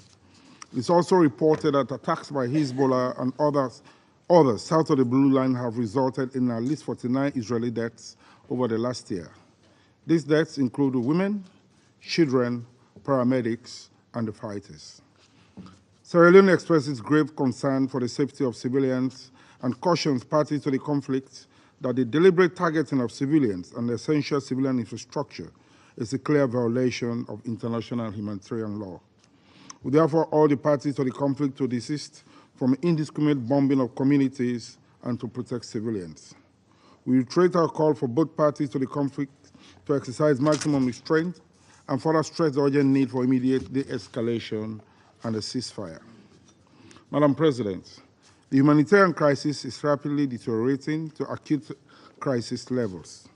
It's also reported that attacks by Hezbollah and others Others south of the blue line have resulted in at least 49 Israeli deaths over the last year. These deaths include women, children, paramedics, and the fighters. Sierra Leone expresses grave concern for the safety of civilians and cautions parties to the conflict that the deliberate targeting of civilians and essential civilian infrastructure is a clear violation of international humanitarian law. We therefore urge the parties to the conflict to desist from indiscriminate bombing of communities and to protect civilians. We reiterate our call for both parties to the conflict to exercise maximum restraint and further stress the urgent need for immediate de-escalation and a ceasefire. Madam President, the humanitarian crisis is rapidly deteriorating to acute crisis levels.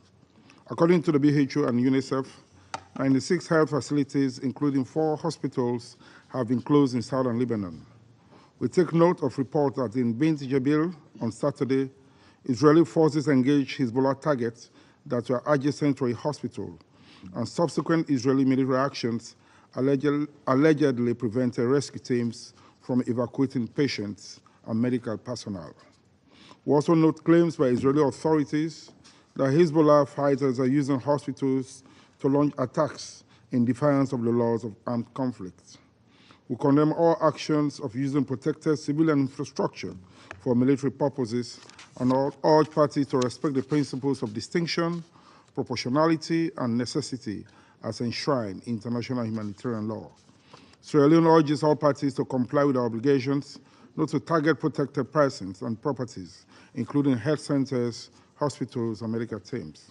According to the WHO and UNICEF, 96 health facilities, including 4 hospitals, have been closed in southern Lebanon. We take note of reports that in Bint Jabil on Saturday, Israeli forces engaged Hezbollah targets that were adjacent to a hospital, and subsequent Israeli military actions allegedly prevented rescue teams from evacuating patients and medical personnel. We also note claims by Israeli authorities that Hezbollah fighters are using hospitals to launch attacks in defiance of the laws of armed conflict. We condemn all actions of using protected civilian infrastructure for military purposes and urge parties to respect the principles of distinction, proportionality, and necessity as enshrined in international humanitarian law. Sierra Leone urges all parties to comply with their obligations not to target protected persons and properties, including health centers, hospitals, and medical teams.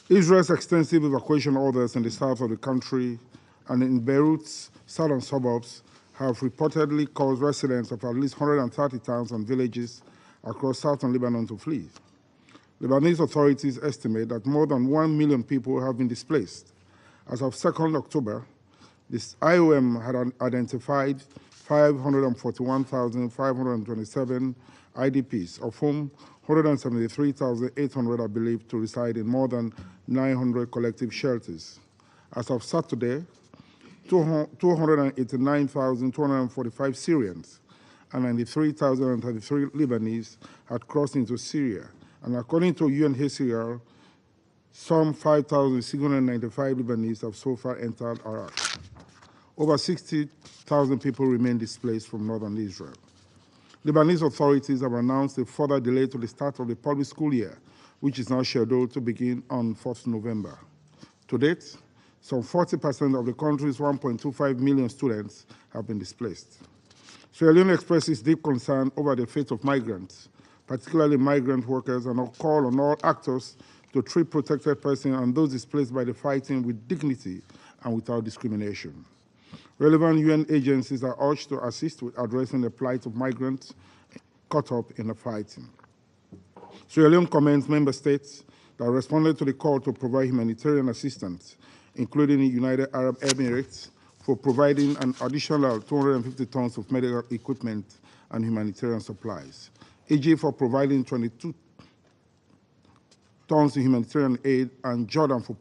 Israel's extensive evacuation orders in the south of the country and in Beirut's southern suburbs have reportedly caused residents of at least 130 towns and villages across southern Lebanon to flee. Lebanese authorities estimate that more than 1 million people have been displaced. As of 2nd October, this IOM had identified 541,527 IDPs, of whom 173,800 are believed to reside in more than 900 collective shelters. As of Saturday, 289,245 Syrians and 93,033 Lebanese had crossed into Syria, and according to UNHCR, some 5,695 Lebanese have so far entered Iraq. Over 60,000 people remain displaced from northern Israel. Lebanese authorities have announced a further delay to the start of the public school year, which is now scheduled to begin on 4th November. To date, some 40% of the country's 1.25 million students have been displaced. Sierra Leone expresses deep concern over the fate of migrants, particularly migrant workers, and call on all actors to treat protected persons and those displaced by the fighting with dignity and without discrimination. Relevant UN agencies are urged to assist with addressing the plight of migrants caught up in the fighting. Sierra Leone commends member states that responded to the call to provide humanitarian assistance, including the United Arab Emirates, for providing an additional 250 tons of medical equipment and humanitarian supplies. Egypt for providing 22 tons of humanitarian aid, and Jordan for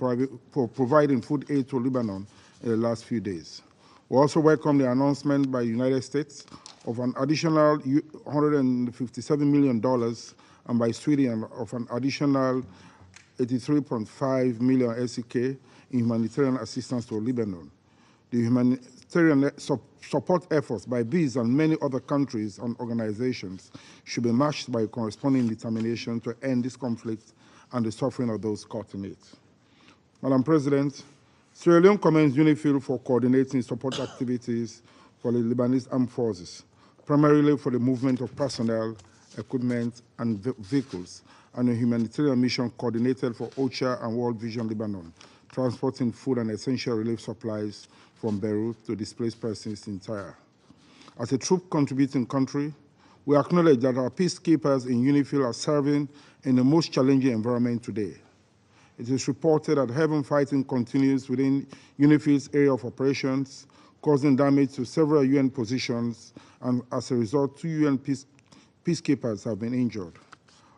providing food aid to Lebanon in the last few days. We also welcome the announcement by the United States of an additional $157 million and by Sweden of an additional 83.5 million SEK in humanitarian assistance to Lebanon. The humanitarian support efforts by these and many other countries and organizations should be matched by a corresponding determination to end this conflict and the suffering of those caught in it. Madam President, Sierra Leone commends UNIFIL for coordinating support activities for the Lebanese armed forces, primarily for the movement of personnel, equipment, and vehicles, and a humanitarian mission coordinated for OCHA and World Vision Lebanon, transporting food and essential relief supplies from Beirut to displaced persons in Tyre. As a troop contributing country, we acknowledge that our peacekeepers in UNIFIL are serving in the most challenging environment today. It is reported that heavy fighting continues within UNIFIL's area of operations, causing damage to several UN positions, and as a result, 2 UN peacekeepers have been injured.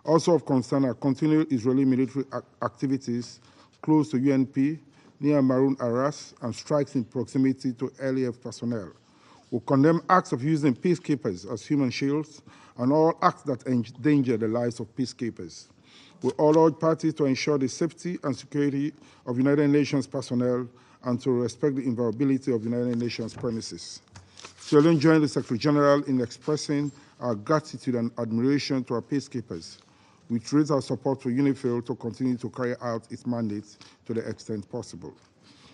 Also of concern are continued Israeli military activities close to UNP, near Maroun Aras, and strikes in proximity to LAF personnel. We condemn acts of using peacekeepers as human shields and all acts that endanger the lives of peacekeepers. We all urge parties to ensure the safety and security of United Nations personnel and to respect the inviolability of United Nations premises. Sierra Leone joined the Secretary General in expressing our gratitude and admiration to our peacekeepers. We raise our support for UNIFIL to continue to carry out its mandates to the extent possible.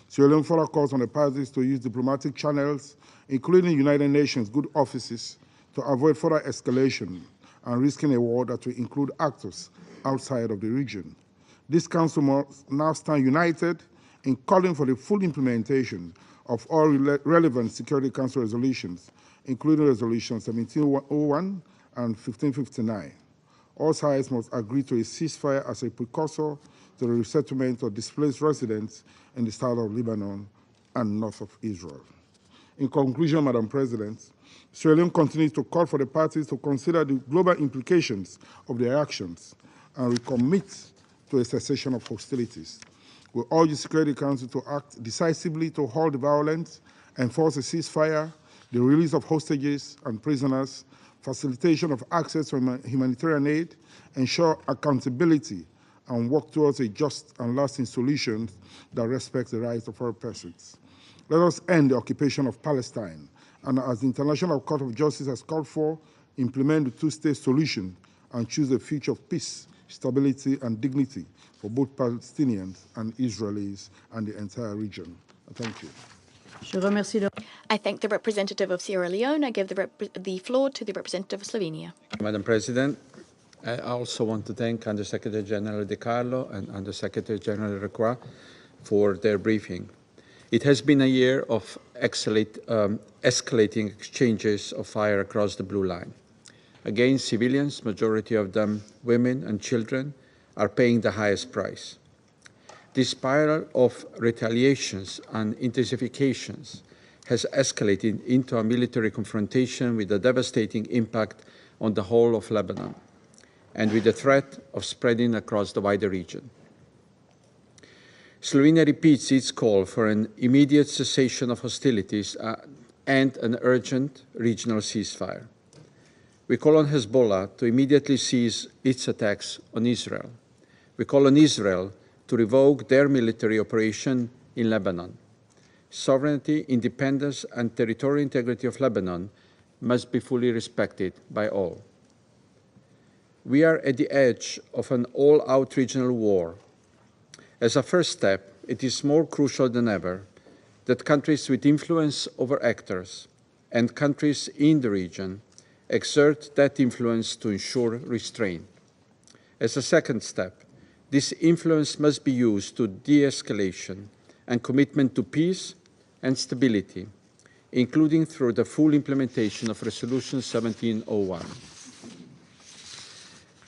Sierra Leone further calls on the parties to use diplomatic channels, including United Nations good offices, to avoid further escalation and risking a war that will include actors outside of the region. This Council must now stand united in calling for the full implementation of all relevant Security Council resolutions, including Resolutions 1701 and 1559. All sides must agree to a ceasefire as a precursor to the resettlement of displaced residents in the south of Lebanon and north of Israel. In conclusion, Madam President, Sierra Leone continues to call for the parties to consider the global implications of their actions and recommit to a cessation of hostilities. We urge the Security Council to act decisively to halt the violence, enforce a ceasefire, the release of hostages and prisoners, facilitation of access to humanitarian aid, ensure accountability, and work towards a just and lasting solution that respects the rights of all persons. Let us end the occupation of Palestine, and as the International Court of Justice has called for, implement the two-state solution and choose a future of peace, stability, and dignity for both Palestinians and Israelis and the entire region. Thank you. I thank the representative of Sierra Leone. I give the floor to the representative of Slovenia. Madam President, I also want to thank Under-Secretary General De Carlo and Under-Secretary General Recroix for their briefing. It has been a year of escalating exchanges of fire across the blue line. Against civilians, majority of them women and children, are paying the highest price. This spiral of retaliations and intensifications has escalated into a military confrontation with a devastating impact on the whole of Lebanon, and with the threat of spreading across the wider region. Slovenia repeats its call for an immediate cessation of hostilities and an urgent regional ceasefire. We call on Hezbollah to immediately cease its attacks on Israel. We call on Israel to revoke their military operation in Lebanon. Sovereignty, independence, and territorial integrity of Lebanon must be fully respected by all. We are at the edge of an all-out regional war. As a first step, it is more crucial than ever that countries with influence over actors and countries in the region exert that influence to ensure restraint. As a second step, this influence must be used to de-escalation and commitment to peace and stability, including through the full implementation of Resolution 1701.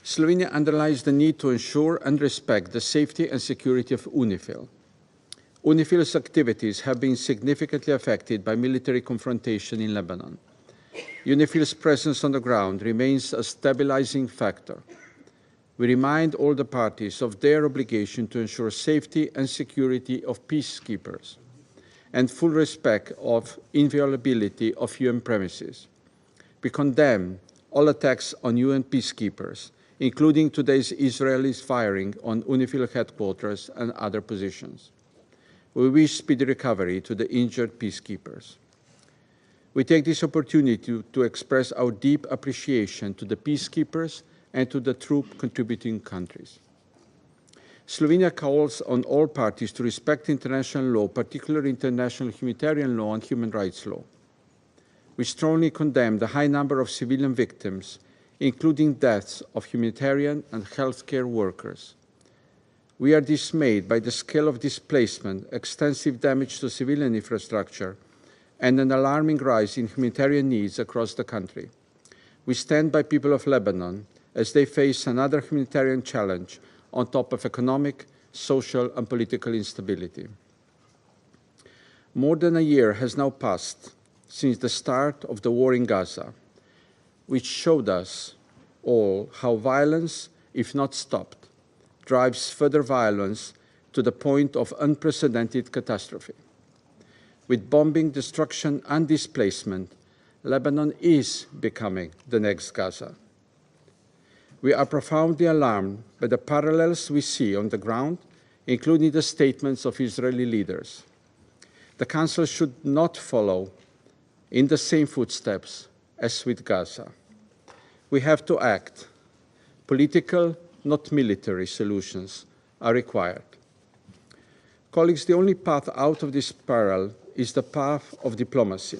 Slovenia underlines the need to ensure and respect the safety and security of UNIFIL. UNIFIL's activities have been significantly affected by military confrontation in Lebanon. UNIFIL's presence on the ground remains a stabilizing factor. We remind all the parties of their obligation to ensure safety and security of peacekeepers and full respect of inviolability of UN premises. We condemn all attacks on UN peacekeepers, including today's Israeli firing on UNIFIL headquarters and other positions. We wish speedy recovery to the injured peacekeepers. We take this opportunity to express our deep appreciation to the peacekeepers and to the troop contributing countries. Slovenia calls on all parties to respect international law, particularly international humanitarian law and human rights law. We strongly condemn the high number of civilian victims, including deaths of humanitarian and healthcare workers. We are dismayed by the scale of displacement, extensive damage to civilian infrastructure, and an alarming rise in humanitarian needs across the country. We stand by people of Lebanon as they face another humanitarian challenge on top of economic, social, and political instability. More than a year has now passed since the start of the war in Gaza, which showed us all how violence, if not stopped, drives further violence to the point of unprecedented catastrophe. With bombing, destruction, and displacement, Lebanon is becoming the next Gaza. We are profoundly alarmed by the parallels we see on the ground, including the statements of Israeli leaders. The Council should not follow in the same footsteps as with Gaza. We have to act. Political, not military, solutions are required. Colleagues, the only path out of this spiral is the path of diplomacy.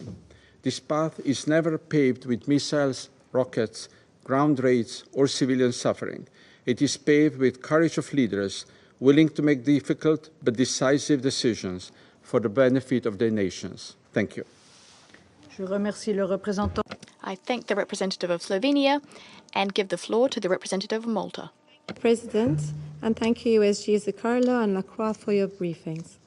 This path is never paved with missiles, rockets, ground raids, or civilian suffering. It is paved with courage of leaders willing to make difficult but decisive decisions for the benefit of their nations. Thank you. I thank the representative of Slovenia and give the floor to the representative of Malta. President, and thank you USGs DiCarlo and Lacroix for your briefings.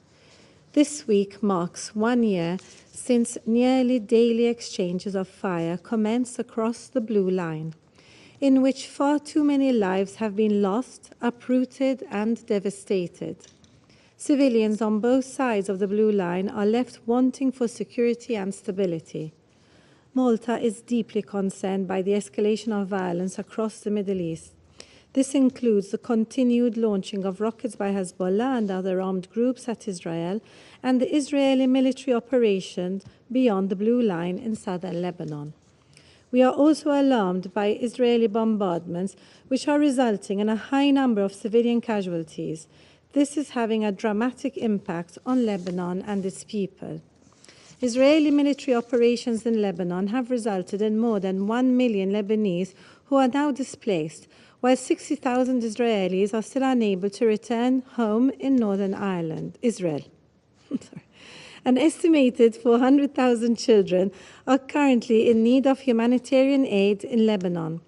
This week marks 1 year since nearly daily exchanges of fire commenced across the Blue Line, in which far too many lives have been lost, uprooted, and devastated. Civilians on both sides of the Blue Line are left wanting for security and stability. Malta is deeply concerned by the escalation of violence across the Middle East. This includes the continued launching of rockets by Hezbollah and other armed groups at Israel, and the Israeli military operations beyond the Blue Line in southern Lebanon. We are also alarmed by Israeli bombardments, which are resulting in a high number of civilian casualties. This is having a dramatic impact on Lebanon and its people. Israeli military operations in Lebanon have resulted in more than 1 million Lebanese who are now displaced, while 60,000 Israelis are still unable to return home in Northern Ireland, Israel. An estimated 400,000 children are currently in need of humanitarian aid in Lebanon.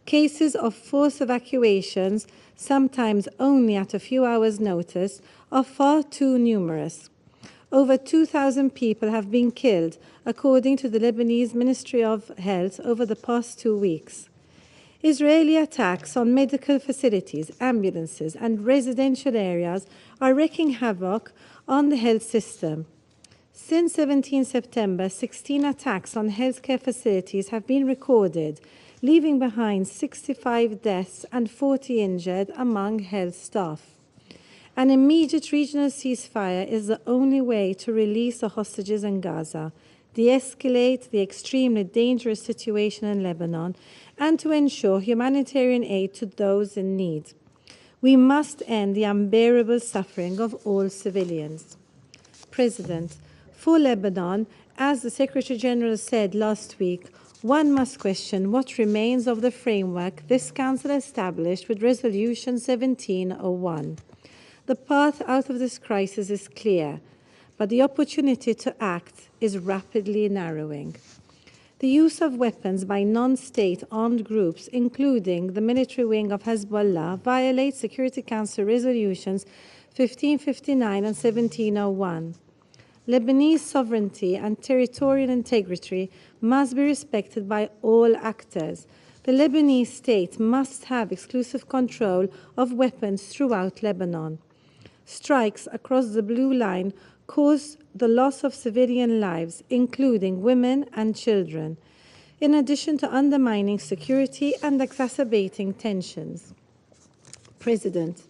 Cases of forced evacuations, sometimes only at a few hours' notice, are far too numerous. Over 2,000 people have been killed, according to the Lebanese Ministry of Health, over the past 2 weeks. Israeli attacks on medical facilities, ambulances, and residential areas are wreaking havoc on the health system. Since 17 September, 16 attacks on healthcare facilities have been recorded, leaving behind 65 deaths and 40 injured among health staff. An immediate regional ceasefire is the only way to release the hostages in Gaza, de-escalate the extremely dangerous situation in Lebanon, and to ensure humanitarian aid to those in need. We must end the unbearable suffering of all civilians. President, for Lebanon, as the Secretary General said last week, one must question what remains of the framework this Council established with Resolution 1701. The path out of this crisis is clear, but the opportunity to act is rapidly narrowing. The use of weapons by non-state armed groups, including the military wing of Hezbollah, violates Security Council resolutions 1559 and 1701. Lebanese sovereignty and territorial integrity must be respected by all actors. The Lebanese state must have exclusive control of weapons throughout Lebanon. Strikes across the Blue Line cause the loss of civilian lives, including women and children, in addition to undermining security and exacerbating tensions. President,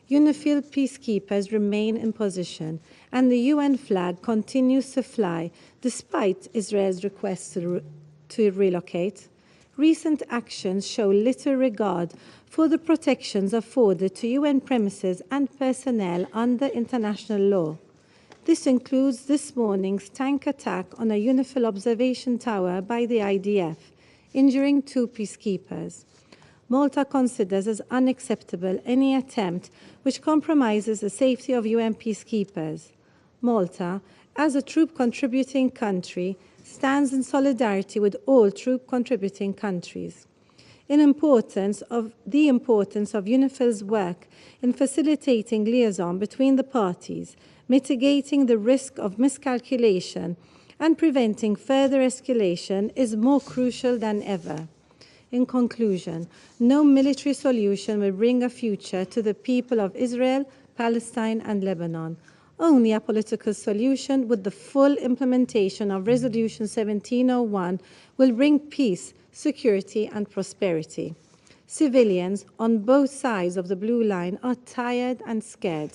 UNIFIL peacekeepers remain in position, and the UN flag continues to fly despite Israel's request to relocate. Recent actions show little regard for the protections afforded to UN premises and personnel under international law. This includes this morning's tank attack on a UNIFIL observation tower by the IDF, injuring 2 peacekeepers. Malta considers as unacceptable any attempt which compromises the safety of UN peacekeepers. Malta, as a troop-contributing country, stands in solidarity with all troop-contributing countries. The importance of UNIFIL's work in facilitating liaison between the parties, mitigating the risk of miscalculation, and preventing further escalation is more crucial than ever. In conclusion, no military solution will bring a future to the people of Israel, Palestine, and Lebanon. only a political solution with the full implementation of Resolution 1701 will bring peace, security and prosperity. Civilians on both sides of the blue line are tired and scared.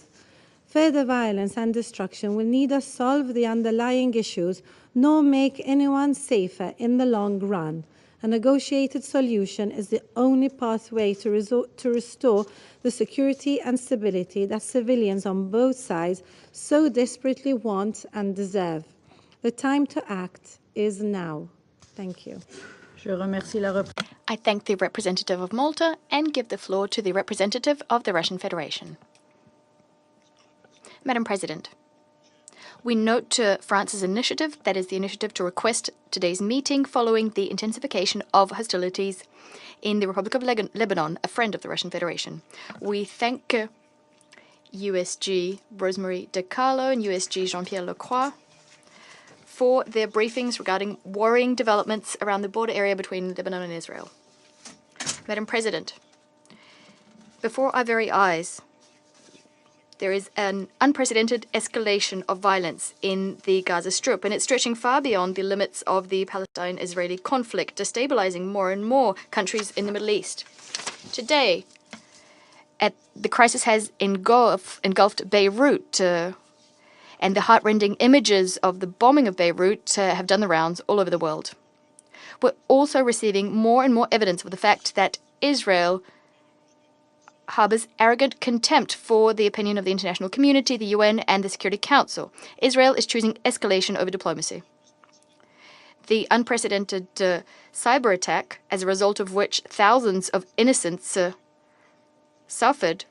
Further violence and destruction will neither solve the underlying issues nor make anyone safer in the long run. A negotiated solution is the only pathway to restore the security and stability that civilians on both sides so desperately want and deserve. The time to act is now. Thank you. I thank the representative of Malta and give the floor to the representative of the Russian Federation. Madam President, we note France's initiative, that is the initiative to request today's meeting following the intensification of hostilities in the Republic of Lebanon, a friend of the Russian Federation. We thank USG Rosemary DiCarlo and USG Jean-Pierre Lacroix for their briefings regarding worrying developments around the border area between Lebanon and Israel. Madam President, before our very eyes, there is an unprecedented escalation of violence in the Gaza Strip, and it's stretching far beyond the limits of the Palestine-Israeli conflict, destabilizing more and more countries in the Middle East. Today, the crisis has engulfed Beirut, and the heart-rending images of the bombing of Beirut have done the rounds all over the world. We're also receiving more and more evidence of the fact that Israel harbors arrogant contempt for the opinion of the international community, the UN, and the Security Council. Israel is choosing escalation over diplomacy. The unprecedented cyber attack, as a result of which thousands of innocents suffered,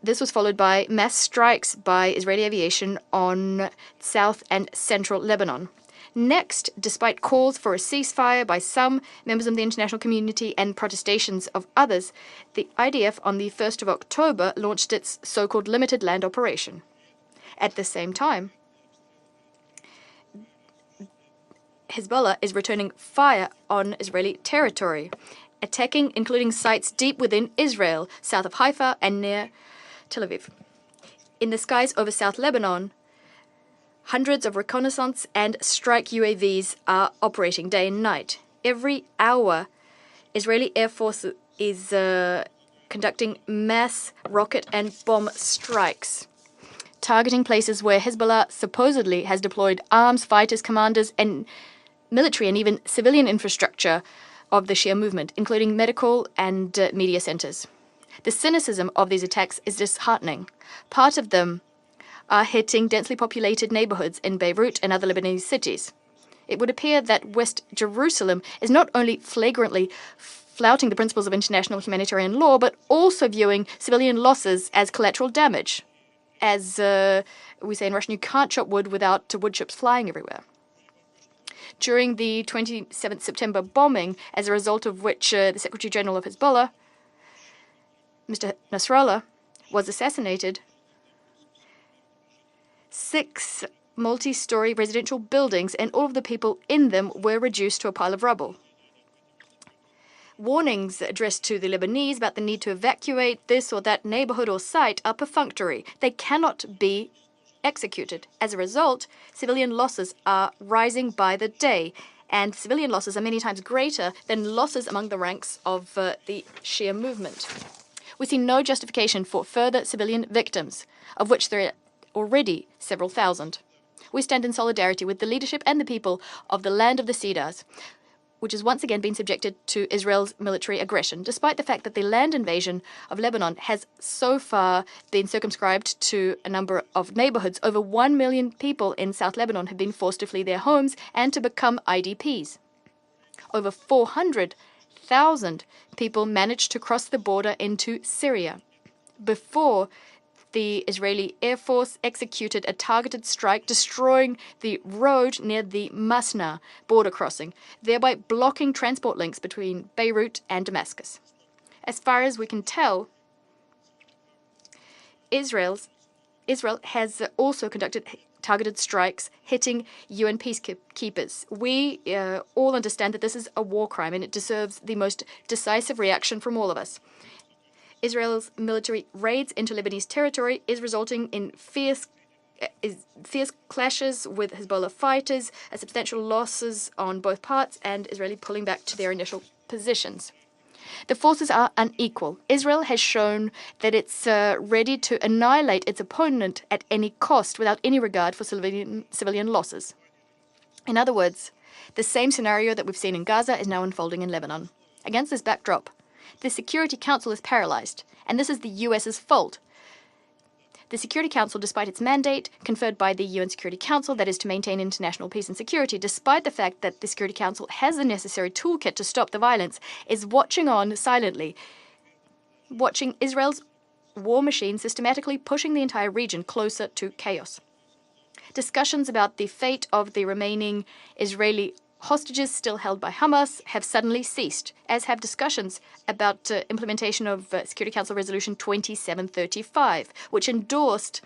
this was followed by mass strikes by Israeli aviation on south and central Lebanon. Next, despite calls for a ceasefire by some members of the international community and protestations of others, the IDF on the 1st of October launched its so-called limited land operation. At the same time, Hezbollah is returning fire on Israeli territory, attacking including sites deep within Israel, south of Haifa and near Tel Aviv. In the skies over South Lebanon, hundreds of reconnaissance and strike UAVs are operating day and night. Every hour, Israeli Air Force is conducting mass rocket and bomb strikes, targeting places where Hezbollah supposedly has deployed arms, fighters, commanders, and military and even civilian infrastructure of the Shia movement, including medical and media centers. The cynicism of these attacks is disheartening. Part of them are hitting densely populated neighborhoods in Beirut and other Lebanese cities. It would appear that West Jerusalem is not only flagrantly flouting the principles of international humanitarian law, but also viewing civilian losses as collateral damage. As we say in Russian, you can't chop wood without wood chips flying everywhere. During the 27th September bombing, as a result of which the Secretary General of Hezbollah, Mr. Nasrallah, was assassinated, 6 multi-story residential buildings and all of the people in them were reduced to a pile of rubble. Warnings addressed to the Lebanese about the need to evacuate this or that neighborhood or site are perfunctory. They cannot be executed. As a result, civilian losses are rising by the day, and civilian losses are many times greater than losses among the ranks of the Shia movement. We see no justification for further civilian victims, of which there are already several thousand. We stand in solidarity with the leadership and the people of the land of the Cedars, which has once again been subjected to Israel's military aggression, despite the fact that the land invasion of Lebanon has so far been circumscribed to a number of neighborhoods. Over 1 million people in South Lebanon have been forced to flee their homes and to become IDPs. Over 400,000 people managed to cross the border into Syria before the Israeli Air Force executed a targeted strike, destroying the road near the Masna border crossing, thereby blocking transport links between Beirut and Damascus. As far as we can tell, Israel has also conducted targeted strikes hitting UN peacekeepers. We all understand that this is a war crime and it deserves the most decisive reaction from all of us. Israel's military raids into Lebanese territory is resulting in fierce clashes with Hezbollah fighters, substantial losses on both parts, and Israeli pulling back to their initial positions. The forces are unequal. Israel has shown that it's ready to annihilate its opponent at any cost without any regard for civilian losses. In other words, the same scenario that we've seen in Gaza is now unfolding in Lebanon. Against this backdrop, the Security Council is paralyzed, and this is the US's fault. The Security Council, despite its mandate conferred by the UN Security Council, that is to maintain international peace and security, despite the fact that the Security Council has the necessary toolkit to stop the violence, is watching on silently, watching Israel's war machine systematically pushing the entire region closer to chaos. Discussions about the fate of the remaining Israeli hostages still held by Hamas have suddenly ceased, as have discussions about implementation of Security Council Resolution 2735, which endorsed,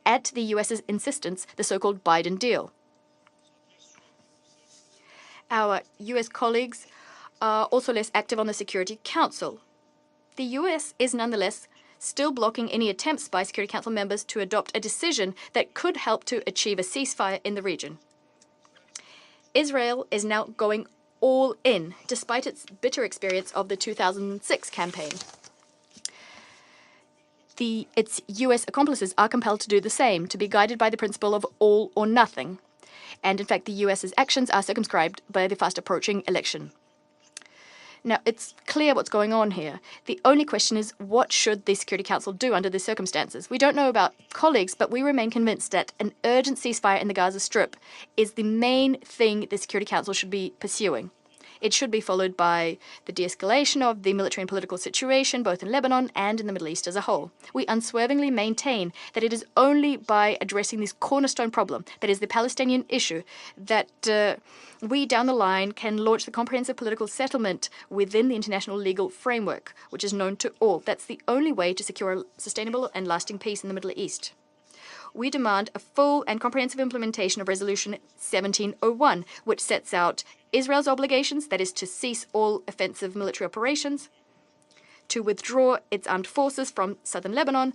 at the US's insistence, the so-called Biden deal. Our US colleagues are also less active on the Security Council. The US is nonetheless still blocking any attempts by Security Council members to adopt a decision that could help to achieve a ceasefire in the region. Israel is now going all in, despite its bitter experience of the 2006 campaign. Its US accomplices are compelled to do the same, to be guided by the principle of all or nothing. And in fact, the US's actions are circumscribed by the fast-approaching election. Now, it's clear what's going on here. The only question is, what should the Security Council do under these circumstances? We don't know about colleagues, but we remain convinced that an urgent ceasefire in the Gaza Strip is the main thing the Security Council should be pursuing. It should be followed by the de-escalation of the military and political situation, both in Lebanon and in the Middle East as a whole. We unswervingly maintain that it is only by addressing this cornerstone problem, that is the Palestinian issue, that we down the line can launch the comprehensive political settlement within the international legal framework, which is known to all. That's the only way to secure a sustainable and lasting peace in the Middle East. We demand a full and comprehensive implementation of Resolution 1701, which sets out Israel's obligations, that is to cease all offensive military operations, to withdraw its armed forces from southern Lebanon,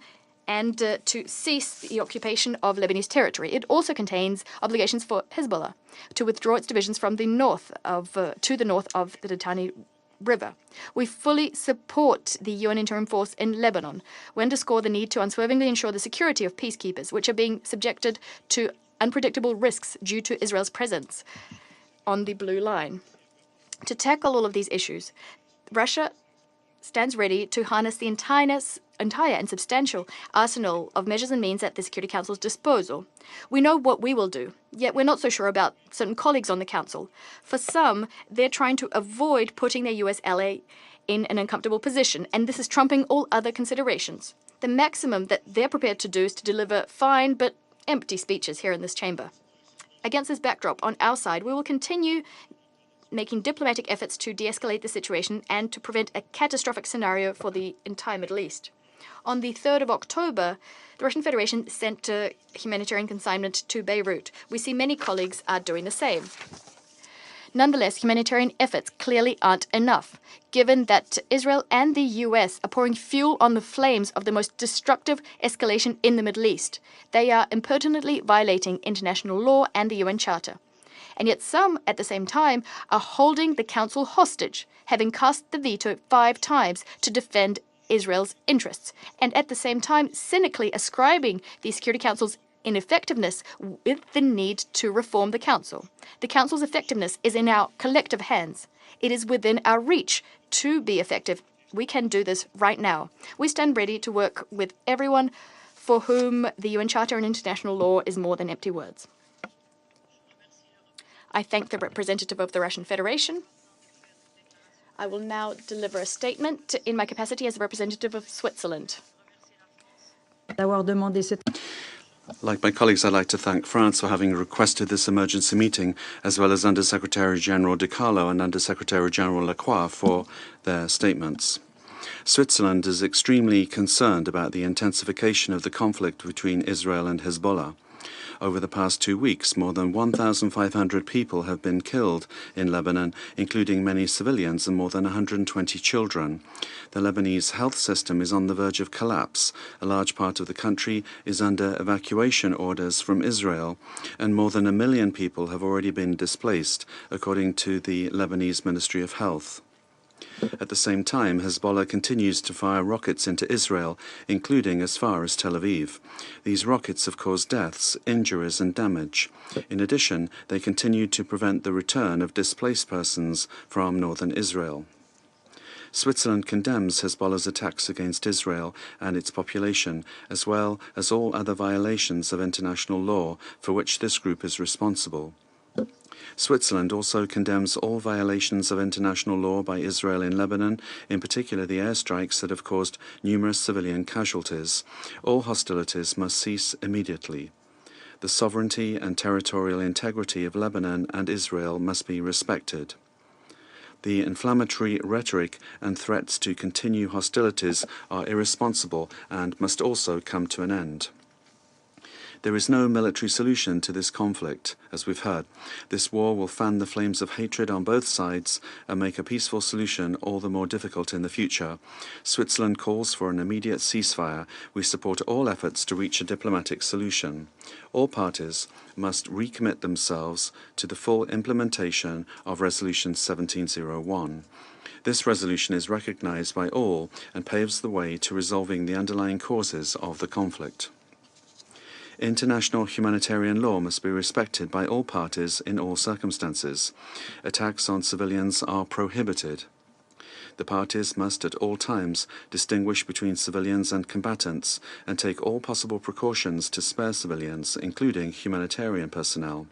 and to cease the occupation of Lebanese territory. It also contains obligations for Hezbollah to withdraw its divisions from the north of to the north of the Litani River. We fully support the UN interim force in Lebanon. We underscore the need to unswervingly ensure the security of peacekeepers, which are being subjected to unpredictable risks due to Israel's presence on the blue line. To tackle all of these issues, Russia stands ready to harness the entire and substantial arsenal of measures and means at the Security Council's disposal. We know what we will do, yet we're not so sure about certain colleagues on the Council. For some, they're trying to avoid putting their US ally in an uncomfortable position, and this is trumping all other considerations. The maximum that they're prepared to do is to deliver fine but empty speeches here in this chamber. Against this backdrop, on our side, we will continue making diplomatic efforts to de-escalate the situation and to prevent a catastrophic scenario for the entire Middle East. On the 3rd of October, the Russian Federation sent a humanitarian consignment to Beirut. We see many colleagues are doing the same. Nonetheless, humanitarian efforts clearly aren't enough, given that Israel and the US are pouring fuel on the flames of the most destructive escalation in the Middle East. They are impertinently violating international law and the UN Charter. And yet some, at the same time, are holding the Council hostage, having cast the veto 5 times to defend Israel's interests, and at the same time cynically ascribing the Security Council's ineffectiveness with the need to reform the Council. The Council's effectiveness is in our collective hands. It is within our reach to be effective. We can do this right now. We stand ready to work with everyone for whom the UN Charter and international law is more than empty words. I thank the representative of the Russian Federation. I will now deliver a statement in my capacity as a representative of Switzerland. Like my colleagues, I'd like to thank France for having requested this emergency meeting, as well as Under-Secretary-General De Carlo and Under-Secretary-General Lacroix for their statements. Switzerland is extremely concerned about the intensification of the conflict between Israel and Hezbollah. Over the past 2 weeks, more than 1,500 people have been killed in Lebanon, including many civilians and more than 120 children. The Lebanese health system is on the verge of collapse. A large part of the country is under evacuation orders from Israel, and more than 1 million people have already been displaced, according to the Lebanese Ministry of Health. At the same time, Hezbollah continues to fire rockets into Israel, including as far as Tel Aviv. These rockets have caused deaths, injuries and damage. In addition, they continue to prevent the return of displaced persons from northern Israel. Switzerland condemns Hezbollah's attacks against Israel and its population, as well as all other violations of international law for which this group is responsible. Switzerland also condemns all violations of international law by Israel in Lebanon, in particular the airstrikes that have caused numerous civilian casualties. All hostilities must cease immediately. The sovereignty and territorial integrity of Lebanon and Israel must be respected. The inflammatory rhetoric and threats to continue hostilities are irresponsible and must also come to an end. There is no military solution to this conflict, as we've heard. This war will fan the flames of hatred on both sides and make a peaceful solution all the more difficult in the future. Switzerland calls for an immediate ceasefire. We support all efforts to reach a diplomatic solution. All parties must recommit themselves to the full implementation of Resolution 1701. This resolution is recognized by all and paves the way to resolving the underlying causes of the conflict. International humanitarian law must be respected by all parties in all circumstances. Attacks on civilians are prohibited. The parties must at all times distinguish between civilians and combatants and take all possible precautions to spare civilians, including humanitarian personnel.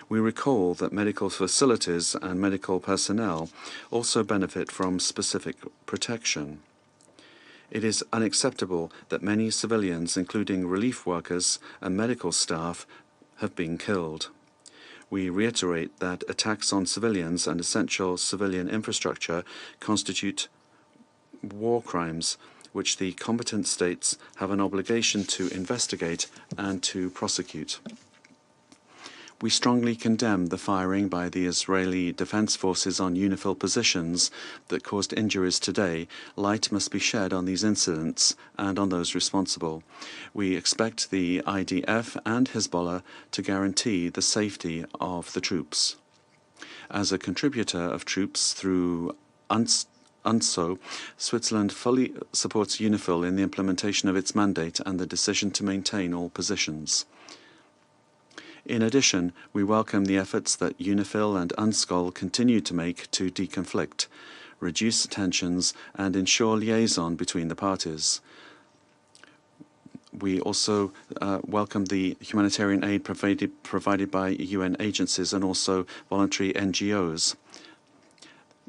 We recall that medical facilities and medical personnel also benefit from specific protection. It is unacceptable that many civilians, including relief workers and medical staff, have been killed. We reiterate that attacks on civilians and essential civilian infrastructure constitute war crimes, which the competent states have an obligation to investigate and to prosecute. We strongly condemn the firing by the Israeli Defense Forces on UNIFIL positions that caused injuries today. Light must be shed on these incidents and on those responsible. We expect the IDF and Hezbollah to guarantee the safety of the troops. As a contributor of troops through UNSO, Switzerland fully supports UNIFIL in the implementation of its mandate and the decision to maintain all positions. In addition, we welcome the efforts that UNIFIL and UNSCOL continue to make to deconflict, reduce tensions, and ensure liaison between the parties. We also welcome the humanitarian aid provided by UN agencies and also voluntary NGOs.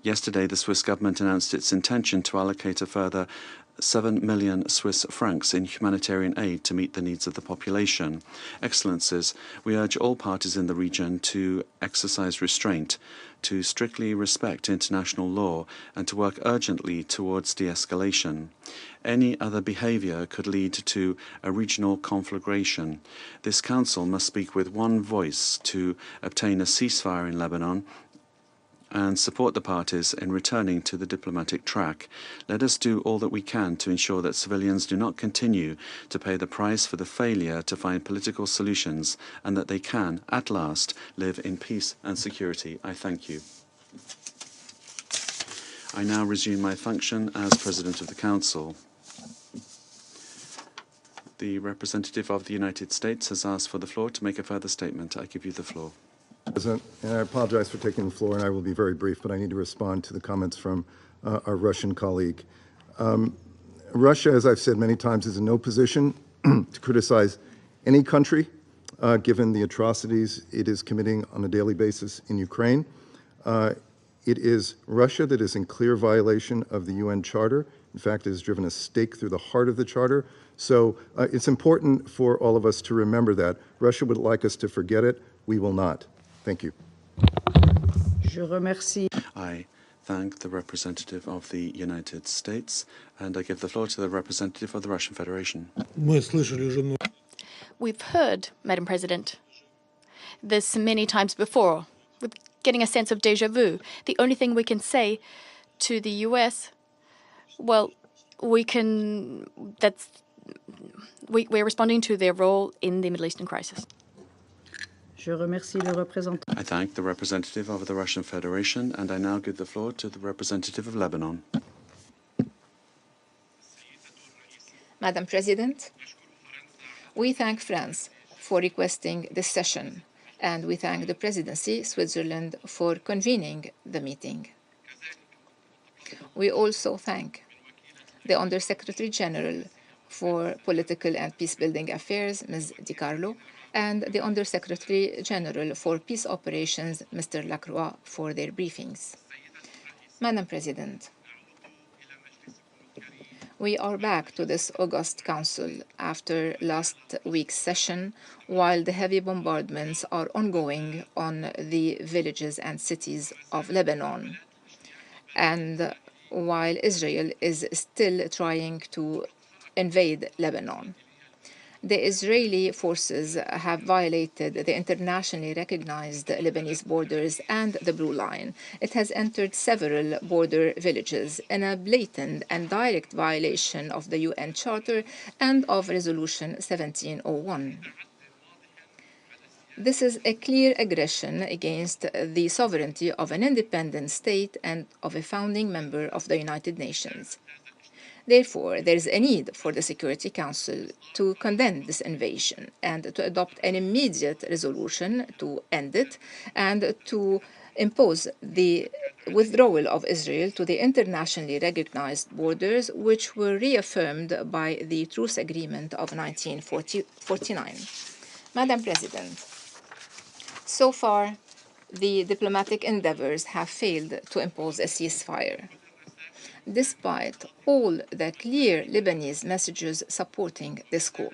Yesterday, the Swiss government announced its intention to allocate a further 7 million Swiss francs in humanitarian aid to meet the needs of the population. Excellencies, we urge all parties in the region to exercise restraint, to strictly respect international law, and to work urgently towards de-escalation. Any other behavior could lead to a regional conflagration. This Council must speak with one voice to obtain a ceasefire in Lebanon and support the parties in returning to the diplomatic track. Let us do all that we can to ensure that civilians do not continue to pay the price for the failure to find political solutions and that they can, at last, live in peace and security. I thank you. I now resume my function as President of the Council. The representative of the United States has asked for the floor to make a further statement. I give you the floor. President, and I apologize for taking the floor, and I will be very brief, but I need to respond to the comments from our Russian colleague. Russia, as I've said many times, is in no position to criticize any country, given the atrocities it is committing on a daily basis in Ukraine. It is Russia that is in clear violation of the UN Charter. In fact, it has driven a stake through the heart of the Charter. So it's important for all of us to remember that. Russia would like us to forget it. We will not. Thank you. I thank the representative of the United States, and I give the floor to the representative of the Russian Federation. We've heard, Madam President, this many times before. We're getting a sense of déjà vu. The only thing we can say to the U.S., well, we're responding to their role in the Middle Eastern crisis. I thank the representative of the Russian Federation, and I now give the floor to the representative of Lebanon. Madam President, we thank France for requesting this session, and we thank the Presidency, Switzerland, for convening the meeting. We also thank the Under-Secretary General for Political and Peacebuilding Affairs, Ms. Di Carlo, and the Under-Secretary General for Peace Operations, Mr. Lacroix, for their briefings. Madam President, we are back to this August Council after last week's session, while the heavy bombardments are ongoing on the villages and cities of Lebanon, and while Israel is still trying to invade Lebanon. The Israeli forces have violated the internationally recognized Lebanese borders and the Blue Line. It has entered several border villages in a blatant and direct violation of the UN Charter and of Resolution 1701. This is a clear aggression against the sovereignty of an independent state and of a founding member of the United Nations. Therefore, there is a need for the Security Council to condemn this invasion and to adopt an immediate resolution to end it and to impose the withdrawal of Israel to the internationally recognized borders, which were reaffirmed by the Truce Agreement of 1949. Madam President, so far, the diplomatic endeavors have failed to impose a ceasefire, despite all the clear Lebanese messages supporting this call.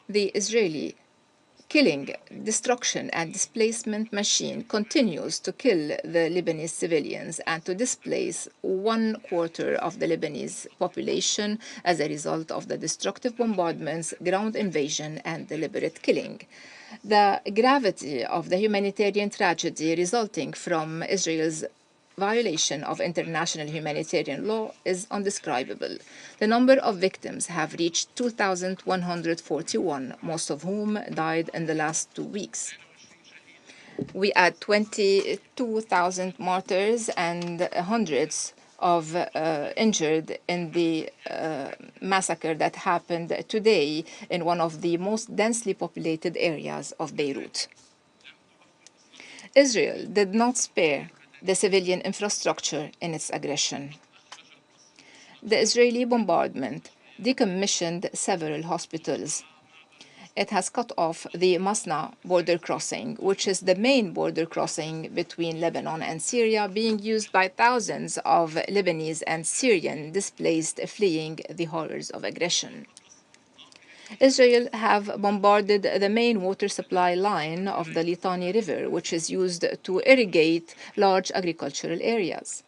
The Israeli killing, destruction, and displacement machine continues to kill the Lebanese civilians and to displace 1/4 of the Lebanese population as a result of the destructive bombardments, ground invasion, and deliberate killing. The gravity of the humanitarian tragedy resulting from Israel's violation of international humanitarian law is undescribable. The number of victims have reached 2,141, most of whom died in the last 2 weeks. We add 22,000 martyrs and hundreds of injured in the massacre that happened today in one of the most densely populated areas of Beirut. Israel did not spare the civilian infrastructure in its aggression. The Israeli bombardment decommissioned several hospitals. It has cut off the Masna border crossing, which is the main border crossing between Lebanon and Syria, being used by thousands of Lebanese and Syrian displaced fleeing the horrors of aggression. Israel have bombarded the main water supply line of the Litani River, which is used to irrigate large agricultural areas.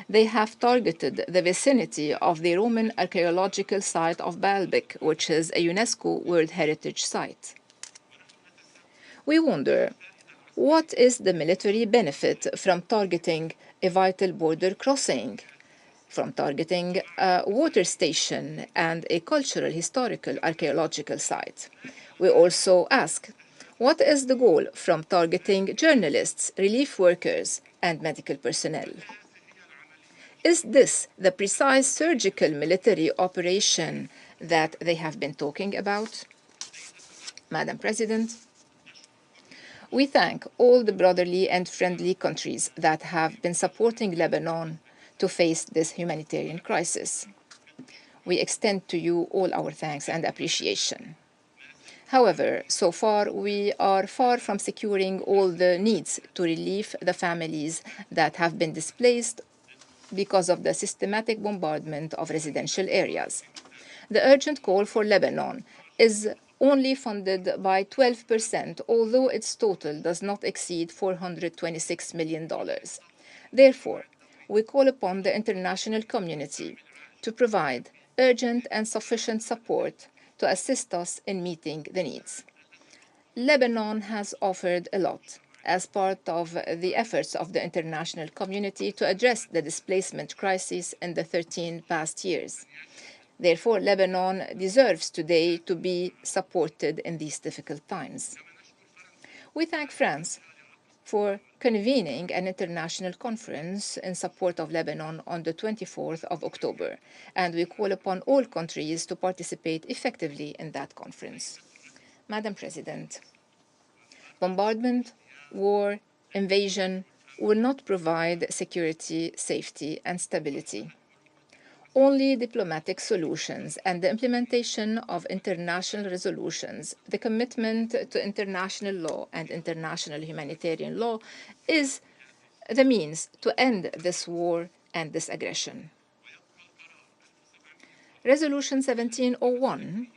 They have targeted the vicinity of the Roman archaeological site of Baalbek, which is a UNESCO World Heritage Site. We wonder, what is the military benefit from targeting a vital border crossing, from targeting a water station and a cultural, historical, archaeological site? We also ask, what is the goal from targeting journalists, relief workers, and medical personnel? Is this the precise surgical military operation that they have been talking about? Madam President, we thank all the brotherly and friendly countries that have been supporting Lebanon to face this humanitarian crisis. We extend to you all our thanks and appreciation. However, so far, we are far from securing all the needs to relieve the families that have been displaced because of the systematic bombardment of residential areas. The urgent call for Lebanon is only funded by 12%, although its total does not exceed $426 million. Therefore, we call upon the international community to provide urgent and sufficient support to assist us in meeting the needs. Lebanon has offered a lot as part of the efforts of the international community to address the displacement crisis in the 13 past years. Therefore, Lebanon deserves today to be supported in these difficult times. We thank France for convening an international conference in support of Lebanon on the 24th of October, and we call upon all countries to participate effectively in that conference. Madam President, bombardment, war, invasion will not provide security, safety, and stability. Only diplomatic solutions and the implementation of international resolutions, the commitment to international law and international humanitarian law is the means to end this war and this aggression. Resolution 1701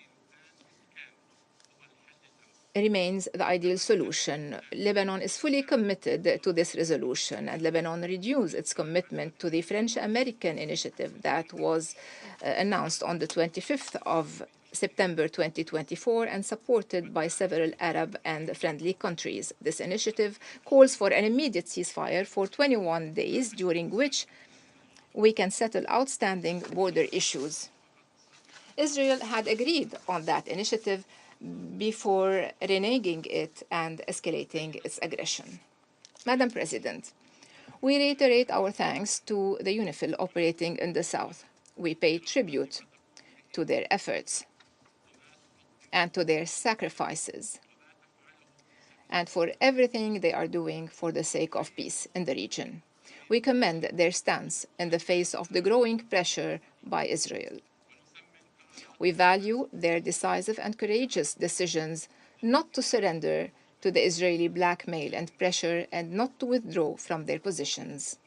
remains the ideal solution. Lebanon is fully committed to this resolution, and Lebanon renews its commitment to the French-American initiative that was announced on the 25th of September 2024 and supported by several Arab and friendly countries. This initiative calls for an immediate ceasefire for 21 days, during which we can settle outstanding border issues. Israel had agreed on that initiative before reneging it and escalating its aggression. Madam President, we reiterate our thanks to the UNIFIL operating in the south. We pay tribute to their efforts and to their sacrifices and for everything they are doing for the sake of peace in the region. We commend their stance in the face of the growing pressure by Israel. We value their decisive and courageous decisions not to surrender to the Israeli blackmail and pressure and not to withdraw from their positions.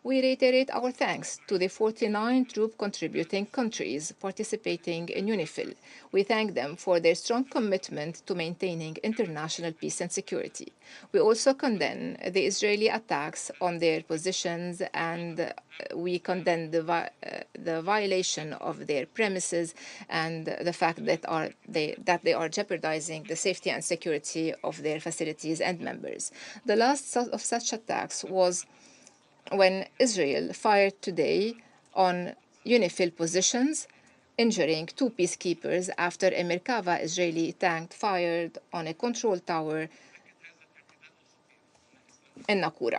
We reiterate our thanks to the 49 troop-contributing countries participating in UNIFIL. We thank them for their strong commitment to maintaining international peace and security. We also condemn the Israeli attacks on their positions, and we condemn the violation of their premises and the fact that they are jeopardizing the safety and security of their facilities and members. The last of such attacks was when Israel fired today on UNIFIL positions, injuring 2 peacekeepers after a Merkava Israeli tank fired on a control tower in Nakura.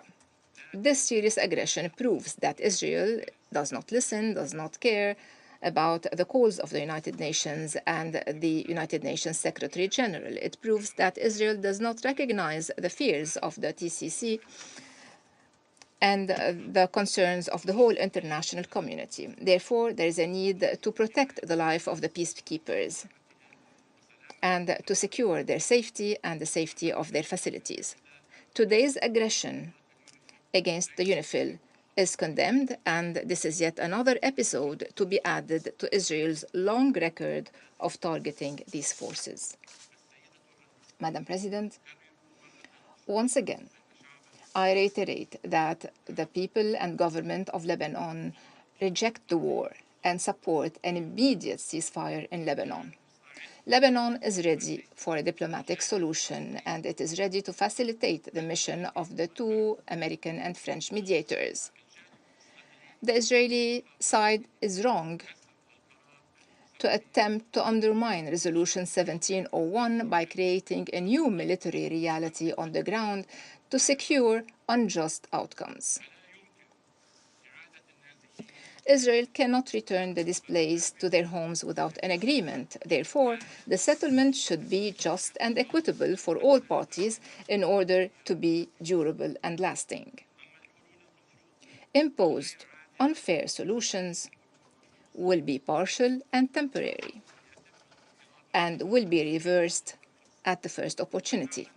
This serious aggression proves that Israel does not listen, does not care about the calls of the United Nations and the United Nations Secretary General. It proves that Israel does not recognize the fears of the TCC and the concerns of the whole international community. Therefore, there is a need to protect the life of the peacekeepers and to secure their safety and the safety of their facilities. Today's aggression against the UNIFIL is condemned, and this is yet another episode to be added to Israel's long record of targeting these forces. Madam President, once again, I reiterate that the people and government of Lebanon reject the war and support an immediate ceasefire in Lebanon. Lebanon is ready for a diplomatic solution, and it is ready to facilitate the mission of the 2 American and French mediators. The Israeli side is wrong to attempt to undermine Resolution 1701 by creating a new military reality on the ground to secure unjust outcomes. Israel cannot return the displaced to their homes without an agreement. Therefore, the settlement should be just and equitable for all parties in order to be durable and lasting. Imposed unfair solutions will be partial and temporary and will be reversed at the first opportunity.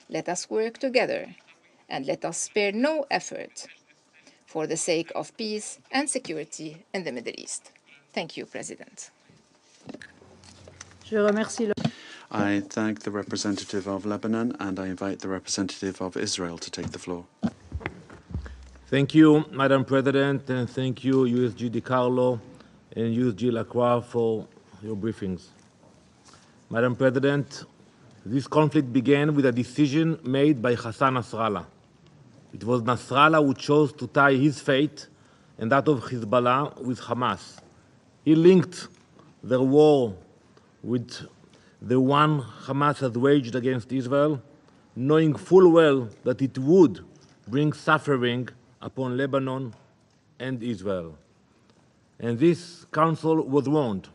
Let us work together and let us spare no effort for the sake of peace and security in the Middle East. Thank you, President. I thank the representative of Lebanon, and I invite the representative of Israel to take the floor. Thank you, Madam President, and thank you, USG DiCarlo and USG Lacroix, for your briefings. Madam President, this conflict began with a decision made by Hassan Nasrallah. It was Nasrallah who chose to tie his fate and that of Hezbollah with Hamas. He linked their war with the one Hamas has waged against Israel, knowing full well that it would bring suffering upon Lebanon and Israel. And this council was warned.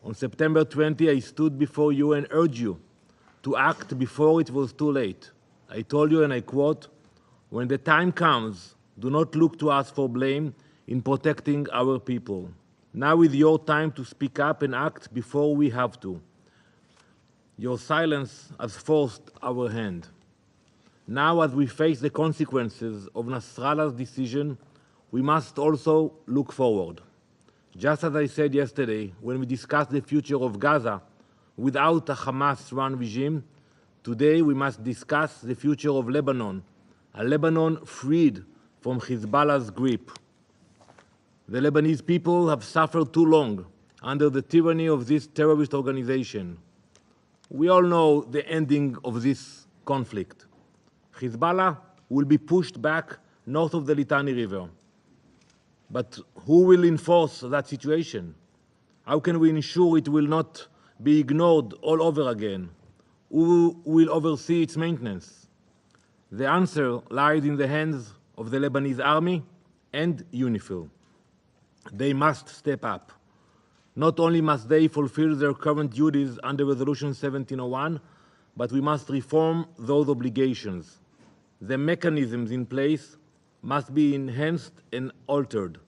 On September 20, I stood before you and urged you to act before it was too late. I told you, and I quote, "When the time comes, do not look to us for blame in protecting our people. Now is your time to speak up and act before we have to. Your silence has forced our hand. Now, as we face the consequences of Nasrallah's decision, we must also look forward. Just as I said yesterday when we discussed the future of Gaza without a Hamas-run regime, today we must discuss the future of Lebanon, a Lebanon freed from Hezbollah's grip. The Lebanese people have suffered too long under the tyranny of this terrorist organization. We all know the ending of this conflict. Hezbollah will be pushed back north of the Litani River. But who will enforce that situation? How can we ensure it will not be ignored all over again? Who will oversee its maintenance? The answer lies in the hands of the Lebanese army and UNIFIL. They must step up. Not only must they fulfill their current duties under Resolution 1701, but we must reform those obligations. The mechanisms in place must be enhanced and altered,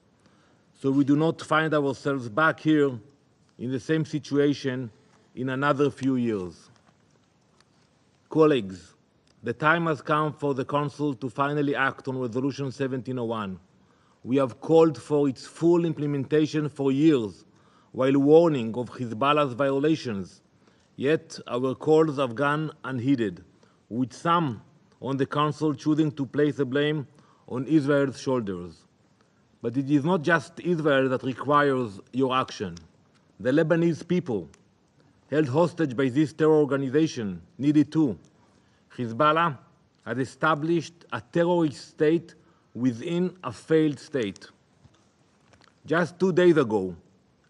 so we do not find ourselves back here in the same situation in another few years. Colleagues, the time has come for the Council to finally act on Resolution 1701. We have called for its full implementation for years, while warning of Hezbollah's violations. Yet our calls have gone unheeded, with some on the Council choosing to place the blame on Israel's shoulders. But it is not just Israel that requires your action. The Lebanese people, held hostage by this terror organization, need it too. Hezbollah has established a terrorist state within a failed state. Just 2 days ago,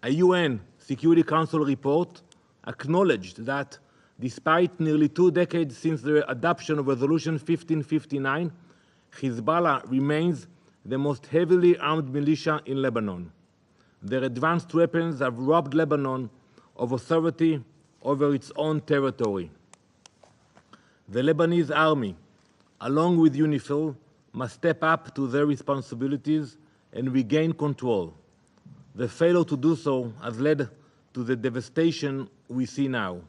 a UN Security Council report acknowledged that despite nearly 2 decades since the adoption of Resolution 1559, Hezbollah remains the most heavily armed militia in Lebanon. Their advanced weapons have robbed Lebanon of authority over its own territory. The Lebanese army, along with UNIFIL, must step up to their responsibilities and regain control. The failure to do so has led to the devastation we see now.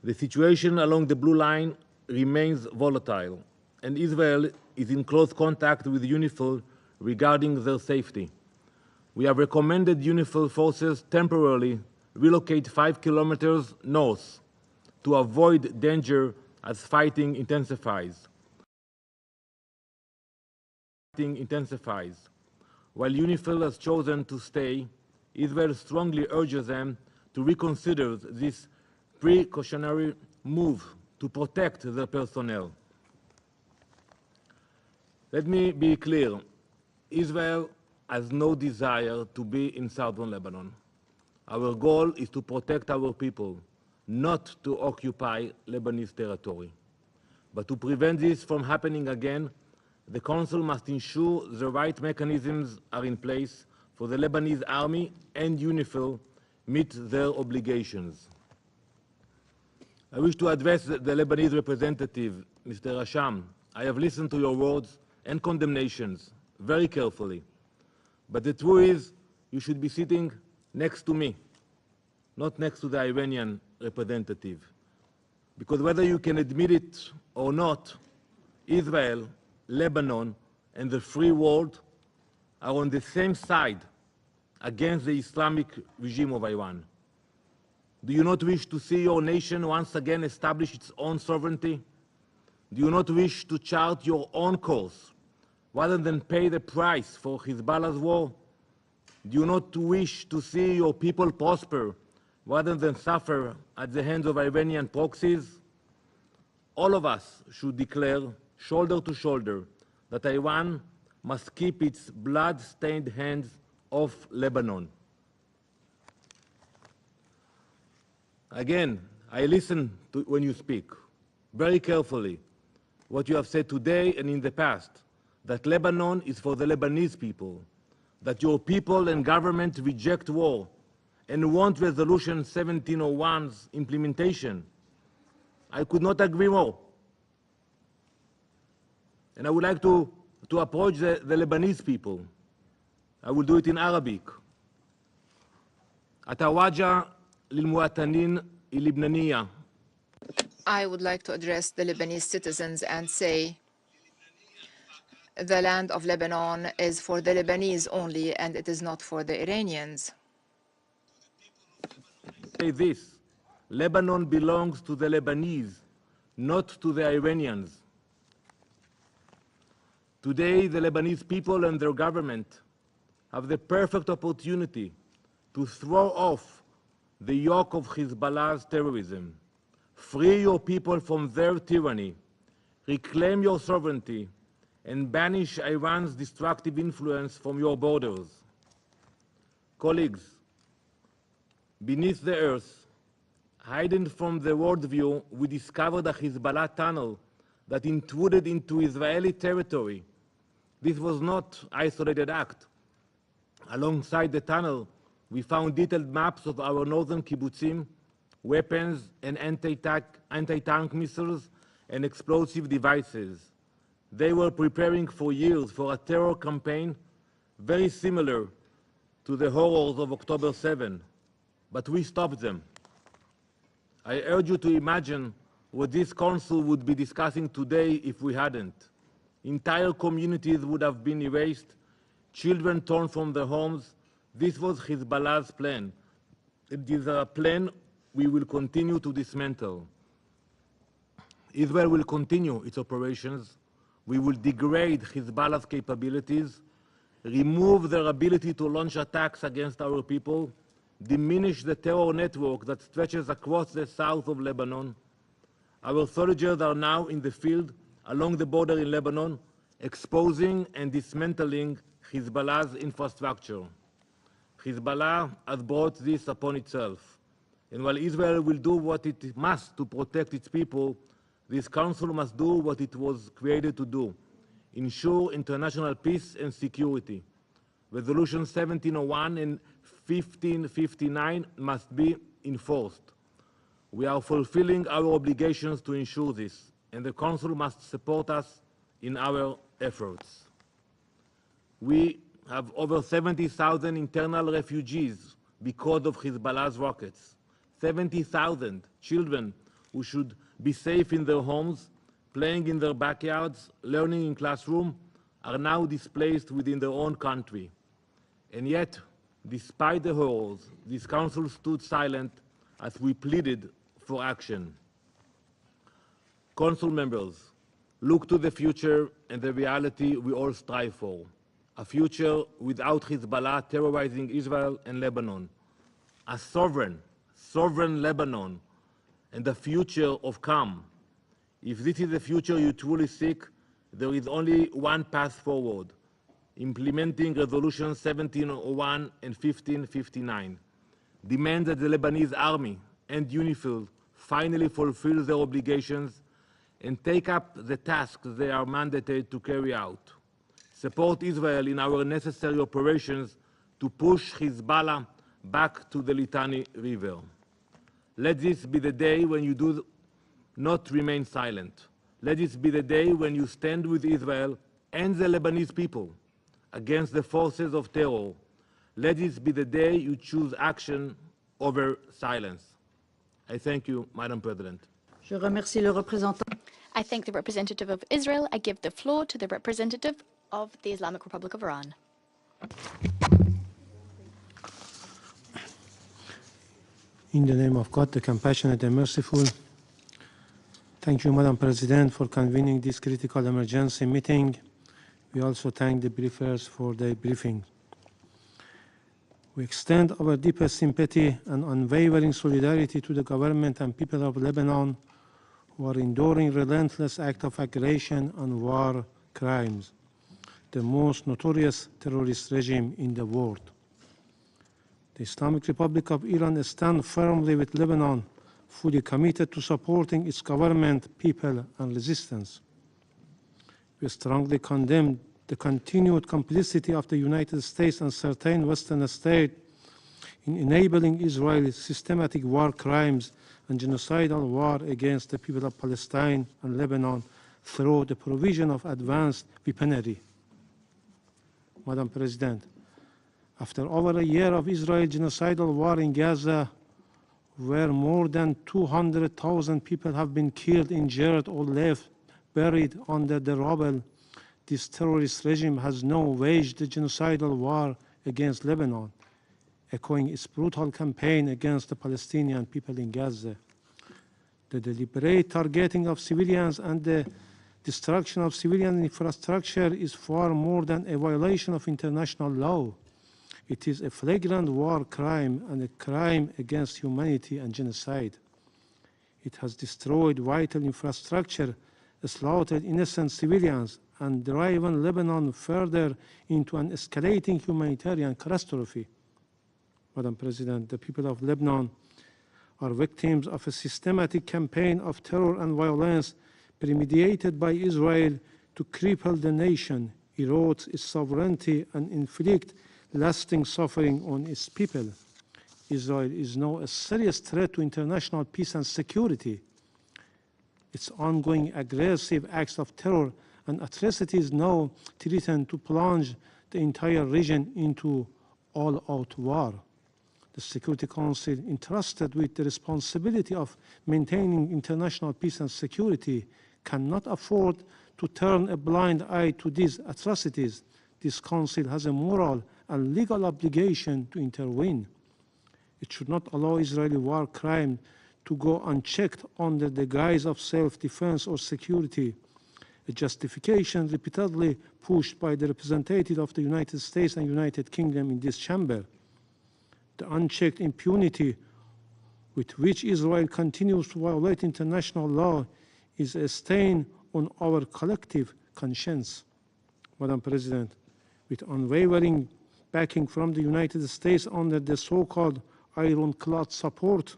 The situation along the Blue Line remains volatile, and Israel is in close contact with UNIFIL regarding their safety. We have recommended UNIFIL forces temporarily relocate 5 kilometers north to avoid danger as fighting intensifies. While UNIFIL has chosen to stay, Israel strongly urges them to reconsider this precautionary move to protect their personnel. Let me be clear. Israel has no desire to be in southern Lebanon. Our goal is to protect our people, not to occupy Lebanese territory. But to prevent this from happening again, the Council must ensure the right mechanisms are in place for the Lebanese army and UNIFIL meet their obligations. I wish to address the Lebanese representative, Mr. Rasham. I have listened to your words and condemnations very carefully. But the truth is, you should be sitting next to me, not next to the Iranian representative. Because whether you can admit it or not, Israel, Lebanon, and the free world are on the same side against the Islamic regime of Iran. Do you not wish to see your nation once again establish its own sovereignty? Do you not wish to chart your own course rather than pay the price for Hezbollah's war? Do you not wish to see your people prosper rather than suffer at the hands of Iranian proxies, all of us should declare, shoulder to shoulder, that Iran must keep its blood-stained hands off Lebanon. Again, I listen to when you speak very carefully what you have said today and in the past, that Lebanon is for the Lebanese people, that your people and government reject war and want Resolution 1701's implementation. I could not agree more. And I would like to approach the Lebanese people. I will do it in Arabic. أتوجه للمواطنين اللبنانية. I would like to address the Lebanese citizens and say, the land of Lebanon is for the Lebanese only, and it is not for the Iranians. Say this, Lebanon belongs to the Lebanese, not to the Iranians. Today, the Lebanese people and their government have the perfect opportunity to throw off the yoke of Hezbollah's terrorism. Free your people from their tyranny, reclaim your sovereignty, and banish Iran's destructive influence from your borders. Colleagues, beneath the earth, hidden from the worldview, we discovered a Hezbollah tunnel that intruded into Israeli territory. This was not an isolated act. Alongside the tunnel, we found detailed maps of our northern kibbutzim, weapons and anti-tank missiles and explosive devices. They were preparing for years for a terror campaign very similar to the horrors of October 7, but we stopped them. I urge you to imagine what this council would be discussing today if we hadn't. Entire communities would have been erased, children torn from their homes. This was Hezbollah's plan. It is a plan we will continue to dismantle. Israel will continue its operations. We will degrade Hezbollah's capabilities, remove their ability to launch attacks against our people, diminish the terror network that stretches across the south of Lebanon. Our soldiers are now in the field along the border in Lebanon, exposing and dismantling Hezbollah's infrastructure. Hezbollah has brought this upon itself. And while Israel will do what it must to protect its people, this council must do what it was created to do: ensure international peace and security. Resolution 1701 and 1559 must be enforced. We are fulfilling our obligations to ensure this, and the Council must support us in our efforts. We have over 70,000 internal refugees because of Hezbollah's rockets. 70,000 children who should be safe in their homes, playing in their backyards, learning in classrooms, are now displaced within their own country. And yet, despite the horrors, this Council stood silent as we pleaded for action. Council members, look to the future and the reality we all strive for: a future without Hezbollah terrorizing Israel and Lebanon, a sovereign Lebanon, and a future of calm. If this is the future you truly seek, there is only one path forward: implementing Resolution 1701 and 1559. Demand that the Lebanese army and UNIFIL finally fulfill their obligations and take up the tasks they are mandated to carry out. Support Israel in our necessary operations to push Hezbollah back to the Litani River. Let this be the day when you do not remain silent. Let this be the day when you stand with Israel and the Lebanese people against the forces of terror. Let this be the day you choose action over silence. I thank you, Madam President. Je remercie le représentant. I thank the representative of Israel. I give the floor to the representative of the Islamic Republic of Iran. In the name of God, the compassionate and merciful, thank you, Madam President, for convening this critical emergency meeting. We also thank the briefers for their briefing. We extend our deepest sympathy and unwavering solidarity to the government and people of Lebanon who are enduring relentless acts of aggression and war crimes, the most notorious terrorist regime in the world. The Islamic Republic of Iran stands firmly with Lebanon, fully committed to supporting its government, people, and resistance. We strongly condemn the continued complicity of the United States and certain Western states in enabling Israel's systematic war crimes and genocidal war against the people of Palestine and Lebanon through the provision of advanced weaponry. Madam President, after over a year of Israel's genocidal war in Gaza, where more than 200,000 people have been killed, injured, or left buried under the rubble, this terrorist regime has now waged a genocidal war against Lebanon, echoing its brutal campaign against the Palestinian people in Gaza. The deliberate targeting of civilians and the destruction of civilian infrastructure is far more than a violation of international law. It is a flagrant war crime and a crime against humanity and genocide. It has destroyed vital infrastructure, slaughtered innocent civilians, and driven Lebanon further into an escalating humanitarian catastrophe. Madam President, the people of Lebanon are victims of a systematic campaign of terror and violence premeditated by Israel to cripple the nation, erode its sovereignty, and inflict lasting suffering on its people. Israel is now a serious threat to international peace and security. Its ongoing aggressive acts of terror and atrocities now threaten to plunge the entire region into all-out war. The Security Council, entrusted with the responsibility of maintaining international peace and security, cannot afford to turn a blind eye to these atrocities. This Council has a moral and legal obligation to intervene. It should not allow Israeli war crime to go unchecked under the guise of self-defense or security, a justification repeatedly pushed by the representatives of the United States and United Kingdom in this chamber. The unchecked impunity with which Israel continues to violate international law is a stain on our collective conscience. Madam President, with unwavering backing from the United States under the so-called ironclad support,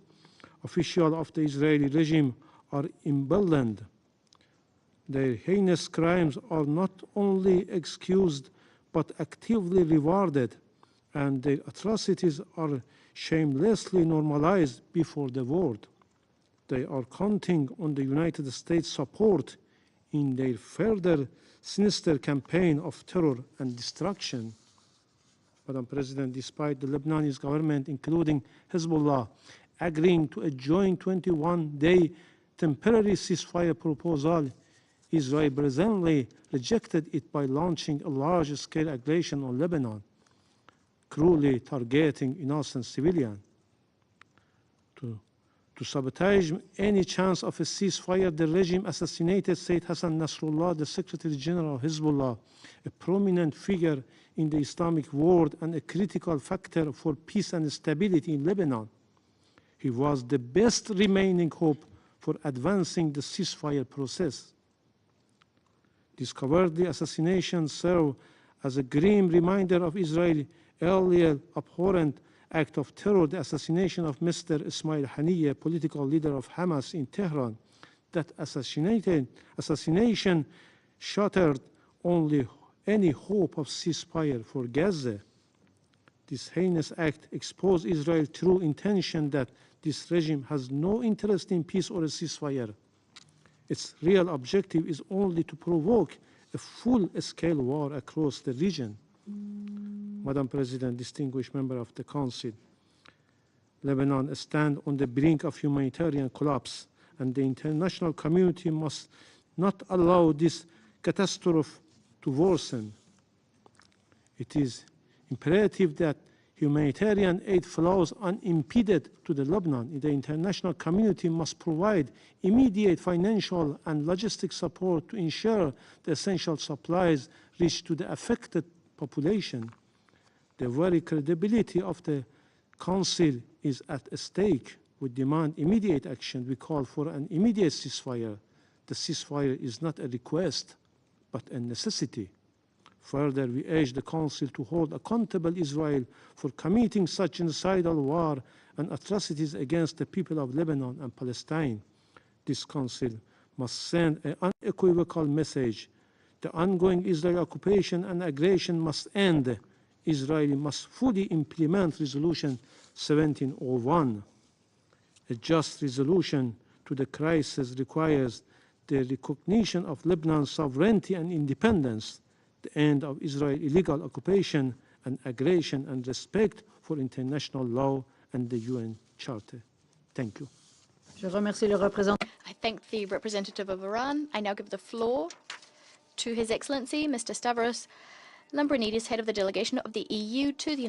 officials of the Israeli regime are emboldened. Their heinous crimes are not only excused but actively rewarded, and their atrocities are shamelessly normalized before the world. They are counting on the United States' support in their further sinister campaign of terror and destruction. Madam President, despite the Lebanese government, including Hezbollah, agreeing to a joint 21-day temporary ceasefire proposal, Israel presently rejected it by launching a large-scale aggression on Lebanon, cruelly targeting innocent civilians. To sabotage any chance of a ceasefire, the regime assassinated Sayyid Hassan Nasrallah, the Secretary General of Hezbollah, a prominent figure in the Islamic world and a critical factor for peace and stability in Lebanon. He was the best remaining hope for advancing the ceasefire process. This cowardly assassination served as a grim reminder of Israel's earlier abhorrent act of terror, the assassination of Mr. Ismail Haniyeh, political leader of Hamas in Tehran. That assassination shattered any hope of ceasefire for Gaza. This heinous act exposed Israel's true intention that this regime has no interest in peace or a ceasefire. Its real objective is only to provoke a full-scale war across the region. Madam President, distinguished member of the Council, Lebanon stands on the brink of humanitarian collapse, and the international community must not allow this catastrophe to worsen. It is imperative that humanitarian aid flows unimpeded to Lebanon. The international community must provide immediate financial and logistic support to ensure the essential supplies reach to the affected population. The very credibility of the Council is at stake. We demand immediate action. We call for an immediate ceasefire. The ceasefire is not a request, but a necessity. Further, we urge the Council to hold accountable Israel for committing such genocidal war and atrocities against the people of Lebanon and Palestine. This Council must send an unequivocal message. The ongoing Israeli occupation and aggression must end. Israel must fully implement Resolution 1701. A just resolution to the crisis requires the recognition of Lebanon's sovereignty and independence, the end of Israel's illegal occupation and aggression, and respect for international law and the UN Charter. Thank you. I thank the representative of Iran. I now give the floor to His Excellency, Mr. Stavros Lambrinidis, head of the delegation of the EU to the